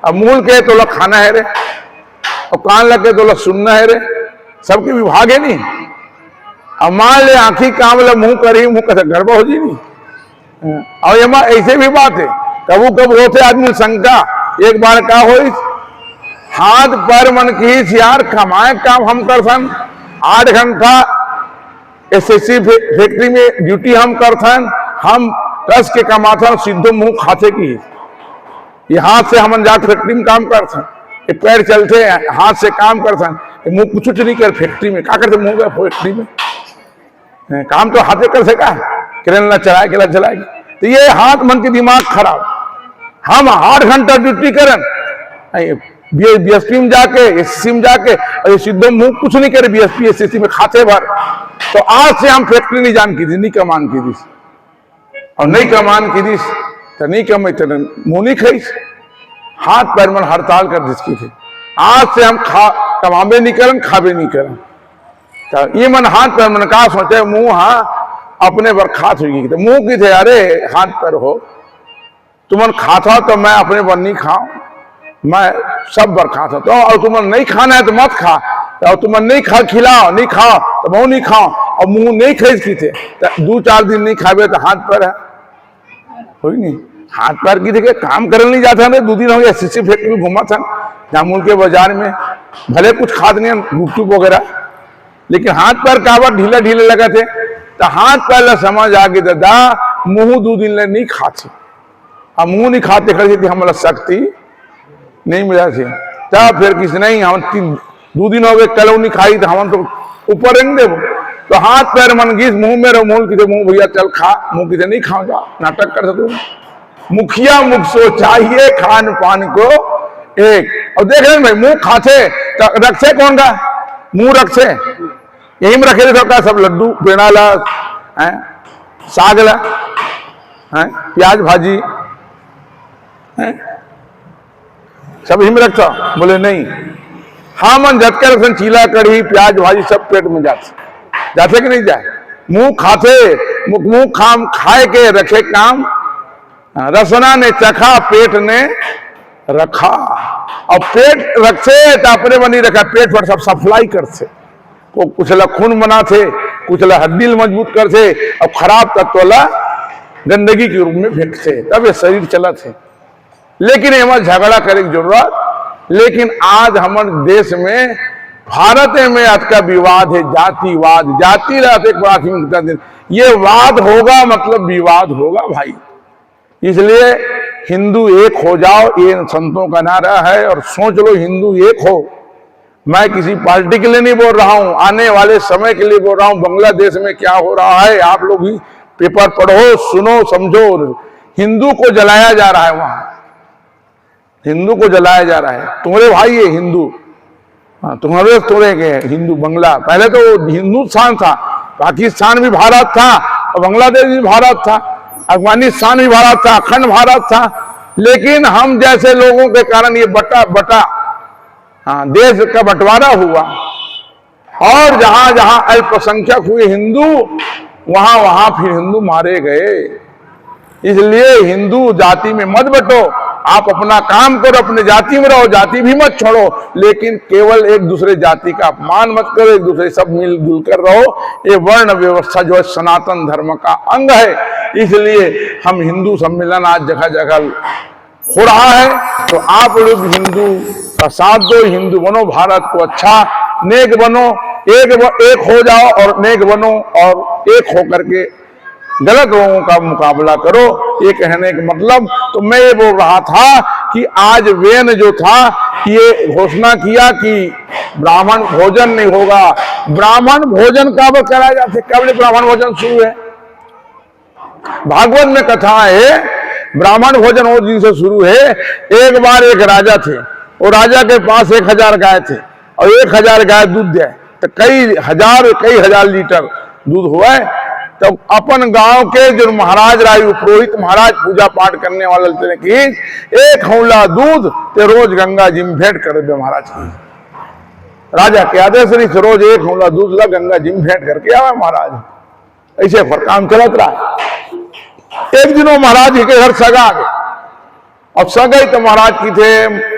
अब मूल के तो लोग खाना है रे, और कान लगे तो लोग सुनना है रे, सबके विभाग है नहीं। अब मान ले आंखी काम ले मुंह करी, मुंह कैसे गड़बड़ हो जी नहीं। और ये ऐसे भी बात है, कबू कब होते आदमी शंका, एक बार क्या हो, हाथ पैर मन की यार कमाए काम हम करथन, 8 घंटा एसएससी फैक्ट्री में ड्यूटी हम करथन, हम कस के कमाथन, सीधो मुंह खाते की। ये हाथ से हम जाकर फैक्ट्री में काम करथन, ये पैर चलते हाथ से काम करथन, मुंह कुछ नहीं कर फैक्ट्री में क्या करते मुंह फैक्ट्री में काम तो हाथे कर सका किरण ना चलाए किला चलाएगी। तो ये हाथ मन के दिमाग खराब। हम 8 घंटा ड्यूटी करें बीएसपी में जाके एसएससी में जाके और सीधो मुंह कुछ नहीं करे बीएसपी एसएससी में खाते भर। तो आज से हम फैक्ट्री नहीं जान की थी नहीं कमान की थी और नहीं कमान की थी तो नहीं कमाई तो मुंह नहीं खाई हाथ पैर मन हड़ताल कर जिसकी थी। आज से हम कमाबे नहीं करन खाबे नहीं करन तो ये मन हाथ पैर मन का सोचे मुंह हाँ अपने पर खात हुई तो मुंह की थे अरे हाथ पैर हो तुमन खाता तो मैं अपने पर नहीं खाऊं मैं सब बर खाता तो और तुमन नहीं खाना है तो मत खा और तुमन नहीं खा खिलाओ नहीं खाओ तो मैं नहीं खाओ और मुंह नहीं खरीद की थे तो 2-4 दिन नहीं खावे तो हाथ पैर है कोई नहीं हाथ पैर की थे काम करने नहीं जाता ना 2 दिन हो गया एसएससी फैक्ट्री में घुमा था जामुन के बाजार में भले कुछ खाद नहीं गुपचुप वगैरह लेकिन हाथ पैर काबर ढीला ढीले लगा थे तो हाथ पैर समझ आ गई दादा मुंह 2 दिन ले नहीं खाते हम मुंह नहीं खाते खड़ी थी हमारा शक्ति नहीं मिला थी तब फिर किसी नहीं हम 2 दिन हो गए कल नहीं खाई तो हम तो ऊपर रहेंगे देव तो हाथ पैर मन गीस मुंह में रहो मुंह की मुंह भैया चल खा मुंह की नहीं खाओ जा नाटक कर सकते मुखिया मुख सो चाहिए खान पान को एक और देख रहे भाई मुंह खाते तो रखे कौन का मुंह रखे यही में रखे थे सब लड्डू पेड़ा ला साग ला प्याज भाजी सब ही में रखता बोले नहीं हाँ मन झटके रखन चीला कढ़ी प्याज भाजी सब पेट में जाते कि नहीं जाए मुंह खाते मुंह खाए के रखे काम रसना ने चखा पेट ने रखा और पेट रखे तो अपने बनी रखा पेट पर सब सप्लाई करते को कुछ ला खून बनाते कुछ ला हड्डी मजबूत करते और खराब तत्व ला गंदगी के रूप में फेंकते तब ये शरीर चला थे। लेकिन एम झगड़ा करे की जरूरत लेकिन आज हमारे देश में भारत में आज का विवाद है जातिवाद जाति रहते प्राथमिकता दिन ये वाद होगा मतलब विवाद होगा भाई। इसलिए हिंदू एक हो जाओ ये संतों का नारा है और सोच लो हिंदू एक हो। मैं किसी पार्टी के लिए नहीं बोल रहा हूं आने वाले समय के लिए बोल रहा हूं। बांग्लादेश में क्या हो रहा है आप लोग भी पेपर पढ़ो सुनो समझो हिंदू को जलाया जा रहा है वहां हिंदू को जलाया जा रहा है। तुम्हारे भाई है हिंदू तुम्हारे तोड़े के हिंदू बंगला पहले तो हिंदुस्तान था पाकिस्तान भी भारत था और बांग्लादेश भी भारत था अफगानिस्तान भी भारत था अखंड भारत था। लेकिन हम जैसे लोगों के कारण ये बटा देश का बंटवारा हुआ और जहां जहां अल्पसंख्यक हुए हिंदू वहां फिर हिंदू मारे गए। इसलिए हिंदू जाति में मत बटो आप अपना काम करो अपने जाति में रहो जाति भी मत छोड़ो लेकिन केवल एक दूसरे जाति का अपमान मत करो एक दूसरे सब मिलजुल कर रहो। ये वर्ण व्यवस्था जो है सनातन धर्म का अंग है। इसलिए हम हिंदू सम्मेलन आज जगह जगह हो रहा है तो आप लोग हिंदू का साथ दो हिंदू बनो भारत को अच्छा नेक बनो एक हो जाओ और नेक बनो और एक होकर के गलत लोगों का मुकाबला करो। ये कहने का मतलब तो मैं ये बोल रहा था कि आज वेन जो था ये घोषणा किया कि ब्राह्मण भोजन नहीं होगा। ब्राह्मण भोजन कब कराया जाते कब ब्राह्मण भोजन शुरू है भागवत में कथा है ब्राह्मण भोजन वो दिन से शुरू है। एक बार एक राजा थे और राजा के पास 1000 गाय थे और 1000 गाय दूध दे तो कई हजार लीटर दूध हुआ है। तो अपन गांव के जो महाराज राय पुरोहित महाराज पूजा पाठ करने वाले की 1 हौला दूध ते रोज गंगा जी में भेंट कर दे महाराज की। राजा के आदेश से रोज 1 हौला दूध ला गंगा जी में भेंट करके आवे महाराज। ऐसे पर काम चलत रहा। एक दिनों महाराज के घर सगा आ गए अब सगाई तो महाराज की थे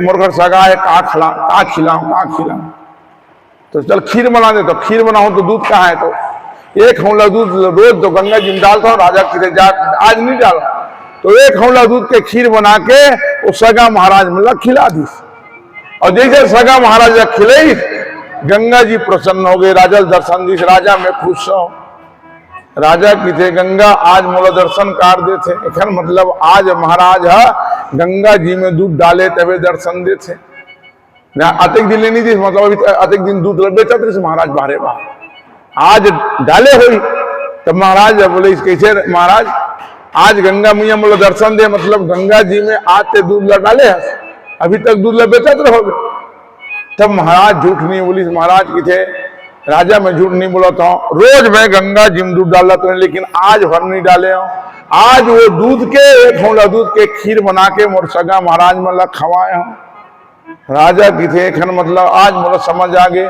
मोर घर सगा है का खिलाऊं तो चल खीर बना दे तो खीर बनाऊं तो दूध कहाँ है तो 1 हौला दूध रोज तो गंगा जी में डालता हूँ। राजा की जा आज नहीं डाला तो 1 हौला दूध के खीर बना के वो सगा महाराज में खिला दी और जैसे सगा महाराज खिले गंगा जी प्रसन्न हो गए राजा दर्शन दी राजा में खुश हो। राजा की थे गंगा आज मोला दर्शन कार दे थे एखन मतलब आज महाराज गंगा जी में दूध डाले तबे दर्शन दे थे। अतिक दिन लेनी थी, मतलब अभी अतिक दिन दूध बेचा थे महाराज बाहरे बाहर आज डाले हुई। तब महाराज बोले कैसे महाराज आज गंगा मैया बोले दर्शन दे, मतलब गंगा जी में आज ते दूध ला डाले है, अभी तक दूध ला बेचा रहोगे। तब महाराज झूठ नहीं बोली, महाराज की थे राजा मैं झूठ नहीं बोला था, रोज मैं गंगा जी में दूध डाला तो, लेकिन आज भर नहीं डाले हो। आज वो दूध के एक होला दूध के खीर बना के मोर सगा महाराज मतलब खवाए हो। राजा की थे खन मतलब आज मोला समझ आ गए,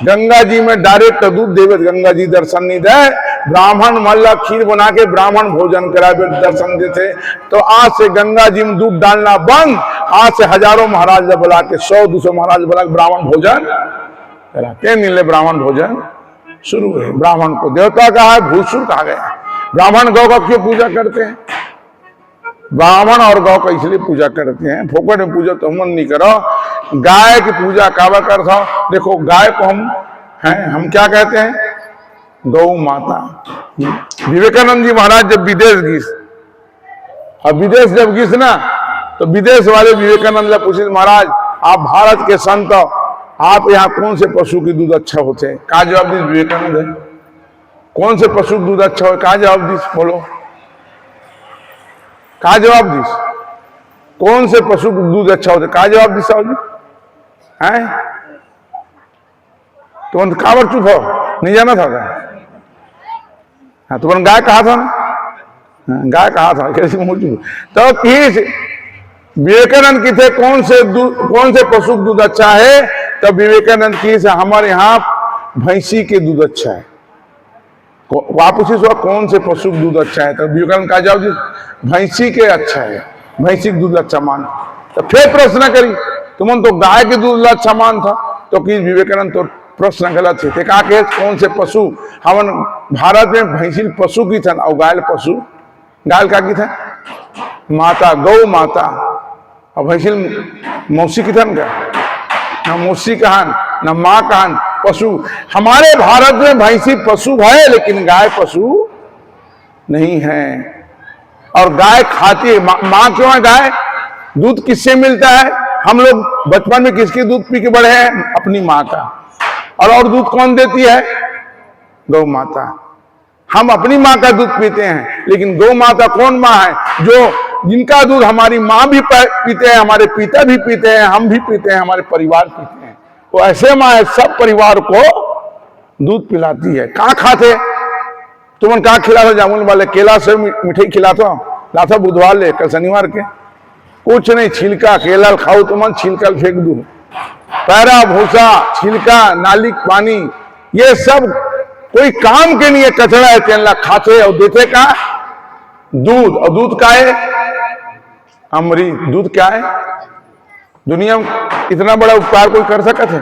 गंगा जी में डायरेक्ट दूध देवे गंगा जी दर्शन नहीं दे, ब्राह्मण मल्ला खीर बना के ब्राह्मण भोजन करावे दर्शन देते। तो आज से गंगा जी में दूध डालना बंद, आज से हजारों महाराज बुला के 100-200 महाराज बुला के ब्राह्मण भोजन कराते नीले ब्राह्मण भोजन शुरू है। ब्राह्मण को देवता कहा है, भूसुर कहा गया। ब्राह्मण गौ का क्यों पूजा करते हैं? ब्राह्मण और गौ का इसलिए पूजा करते हैं, फोकट में पूजा तो हम नहीं करो। गाय की पूजा कावा करता हो, देखो गाय को हम क्या कहते हैं? गौ माता। विवेकानंद जी महाराज जब विदेश गए, और विदेश जब गए ना तो विदेश वाले विवेकानंद ने पूछे महाराज आप भारत के संत, आप यहाँ कौन से पशु की दूध अच्छा होते हैं? कहा जवाब दी विवेकानंद है, कौन से पशु दूध अच्छा हो? कहा जवाब दी बोलो, कहा जवाब दी कौन से पशु दूध अच्छा होता है? कहा जवाब दी साहब जी हैं? तुम कावर चुप हो, नहीं जाना था क्या? हाँ तुमने गाय कहा था ना, गाय कहा था कैसे मुझे। तो फिर विवेकानंद की थे कौन से पशु दूध अच्छा है? तब विवेकानंद की से हमारे यहाँ भैंसी के दूध अच्छा है। वापस कौन से पशु दूध अच्छा है? तब विवेकानंद का जवाब भैंसी के अच्छा है, भैंसी का दूध अच्छा मान। तो फिर प्रश्न करी तुमने तो गाय के दूध अच्छा मान था, तो कि विवेकानंद तो प्रश्न गलत थे। कहा कि कौन से पशु हम भारत में भैंसी पशु की था और गाय पशु, गाय का की था माता, गौ माता, और भैंसी मौसी की था ना मौसी कहान ना माँ कहान पशु। हमारे भारत में भैंसी पशु है लेकिन गाय पशु नहीं है। और गाय खाती है, माँ क्यों है गाय? दूध किससे मिलता है? हम लोग बचपन में किसके दूध पी के बढ़े हैं? अपनी माँ का। और दूध कौन देती है? गौ माता। हम अपनी माँ का दूध पीते हैं, लेकिन गौ माता कौन माँ है? जो जिनका दूध हमारी माँ भी पीते हैं, हमारे पिता भी पीते हैं, हम भी पीते हैं, हमारे परिवार पीते हैं। वो ऐसे माँ है सब परिवार को दूध पिलाती है। कहाँ खाते? तुमने कहा खिलाता जामुन वाले केला से मिठाई खिलाता लाता बुधवार ले, कल शनिवार के कुछ नहीं, छिलका केला खाओ तुम, छिलका फेंक दू, पैरा भूसा छिलका नाली पानी ये सब कोई काम के नहीं है, कचरा है। तेला खाते और देते का दूध, और दूध का है अमृत। दूध क्या है? दुनिया में इतना बड़ा उपकार कोई कर सकता है?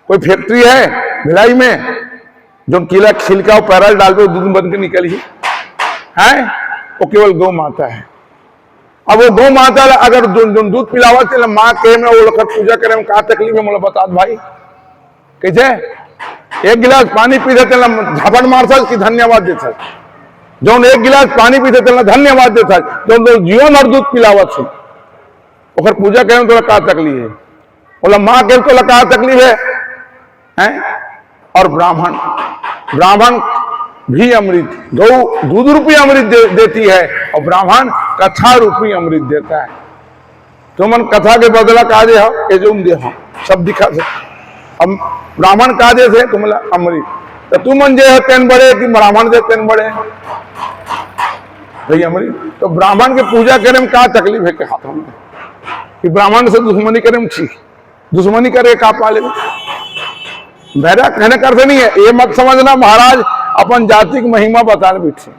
कोई फैक्ट्री है भिलाई में जो केला छिलका और पैरा डाल के दूध बन के निकली है? वो केवल गौ माता है। अब वो गौ माता अगर दूध पिलावा थे माँ के में वो लोग पूजा करे में कहा तकलीफ है? मोला बता भाई कैसे? एक गिलास पानी पीते झापड़ मारता कि धन्यवाद देता, जो एक गिलास पानी पीते धन्यवाद देता, जो जीवन और दूध पिलावत है और पूजा करे तो का तकलीफ है? बोला माँ के तो का तकलीफ है? और ब्राह्मण भी अमृत, गौ दूध रूपी अमृत देती है और ब्राह्मण कथा रूपी अमृत देता है। तुमन कथा के बदला का दे हो ये जो दे हो सब दिखा से, अब ब्राह्मण का दे थे तुम अमृत, तो तुमन जे है तेन बड़े कि ब्राह्मण दे तेन बड़े भाई अमृत। तो ब्राह्मण के पूजा करे में क्या तकलीफ है? के हाथों में कि ब्राह्मण से दुश्मनी करे में ठीक, दुश्मनी करे का पाले मेरा कहने करते नहीं है। ये मत समझना महाराज अपन जाति की महिमा बताने बैठे,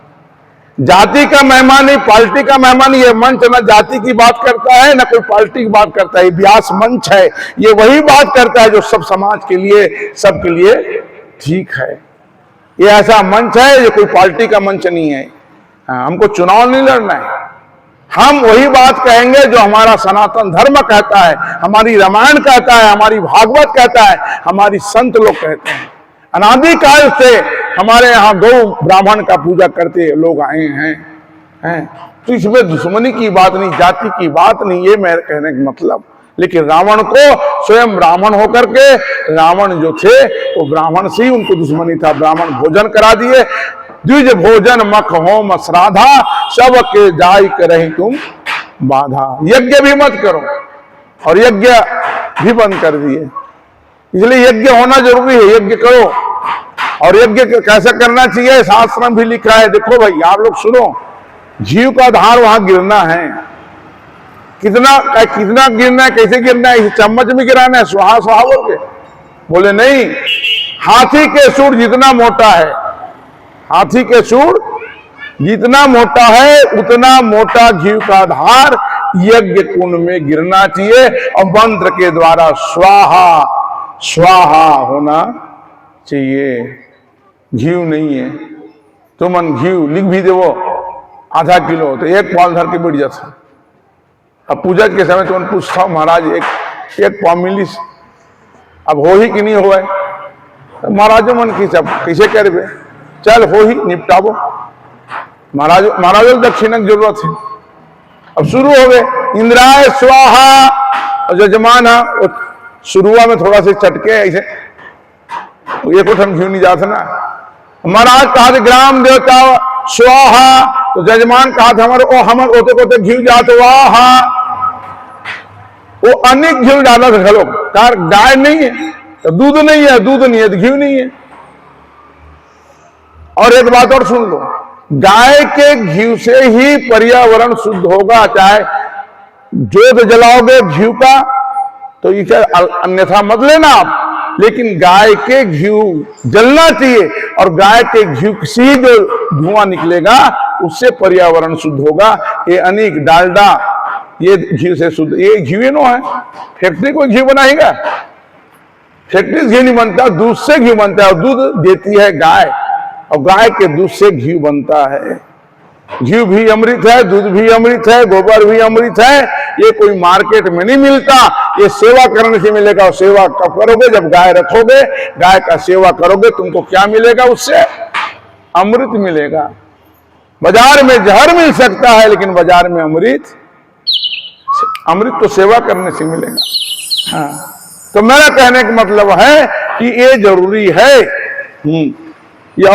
जाति का मेहमान नहीं, पार्टी का मेहमान। ये मंच ना जाति की बात करता है ना कोई पार्टी की बात करता है, व्यास मंच है, ये वही बात करता है जो सब समाज के लिए सबके लिए ठीक है। ये ऐसा मंच है जो कोई पार्टी का मंच नहीं है। हमको चुनाव नहीं लड़ना है, हम वही बात कहेंगे जो हमारा सनातन धर्म कहता है, हमारी रामायण कहता है, हमारी भागवत कहता है, हमारी संत लोग कहते हैं। अनादिकाल से हमारे यहाँ गौ ब्राह्मण का पूजा करते लोग आए हैं। तो इसमें दुश्मनी की बात नहीं, जाति की बात नहीं, ये मेरे कहने का मतलब लेकिन रावण को स्वयं ब्राह्मण होकर के, रावण जो थे वो ब्राह्मण से ही उनको दुश्मनी था। ब्राह्मण भोजन करा दिए, द्विज भोजन मख होम श्राद्धा, सब के जाय करहि तुम बाधा। यज्ञ भी मत करो और यज्ञ भी बंद कर दिए। इसलिए यज्ञ होना जरूरी है, यज्ञ करो। और यज्ञ कैसे करना चाहिए, शास्त्र में भी लिखा है। देखो भाई आप लोग सुनो, जीव का धार वहां गिरना है, कितना गिरना है, कैसे गिरना है, चम्मच में गिराना है, सुहा सुहा बोल के? बोले नहीं, हाथी के सूंड जितना मोटा है, हाथी के सूंड जितना मोटा है उतना मोटा घी का धार यज्ञ कुंड में गिरना चाहिए। और मंत्र के द्वारा स्वाहा स्वाहा होना चाहिए। घी नहीं है तो मन घी लिख भी देवो आधा किलो तो एक पाव धर के बैठ जाता। अब पूजा के समय तो पूछता हूँ महाराज एक पाव मिलीस, अब हो ही कि नहीं हो, तो महाराजो मन की सब कैसे करबे, चल हो ही निपटाबो। महाराजो दक्षिणा की जरूरत है। अब शुरू हो गए, इंद्राय स्वाहा, और जजमान शुरुआ में थोड़ा से चटके ऐसे एक उठन घी नहीं जाता ना। महाराज कहा थे ग्राम देवता स्वाहा, तो जजमान कहा था हमारे ओ हमर ओते कोते घी जाते वाहा, वो अनेक घी डाला था। चलो कार गाय नहीं है तो दूध नहीं है, दूध नहीं है तो घी नहीं है। और एक बात और सुन लो, गाय के घी से ही पर्यावरण शुद्ध होगा। चाहे जोत जलाओगे घी का तो इसे अन्यथा मत लेना आप, लेकिन गाय के घी जलना चाहिए। और गाय के घी से ही जो धुआं निकलेगा उससे पर्यावरण शुद्ध होगा। ये अनेक डालडा ये घी से शुद्ध, ये घी नो है। फैक्ट्री कोई घी बनाएगा? फैक्ट्री घी नहीं बनता, दूध से घी बनता है। और दूध देती है गाय, और गाय के दूध से घी बनता है। घी भी अमृत है, दूध भी अमृत है, गोबर भी अमृत है। ये कोई मार्केट में नहीं मिलता, ये सेवा करने से मिलेगा। और सेवा कब करोगे? जब गाय रखोगे, गाय का सेवा करोगे, तुमको क्या मिलेगा? उससे अमृत मिलेगा। बाजार में जहर मिल सकता है, लेकिन बाजार में अमृत तो सेवा करने से मिलेगा। हाँ, तो मेरा कहने का मतलब है कि ये जरूरी है। ये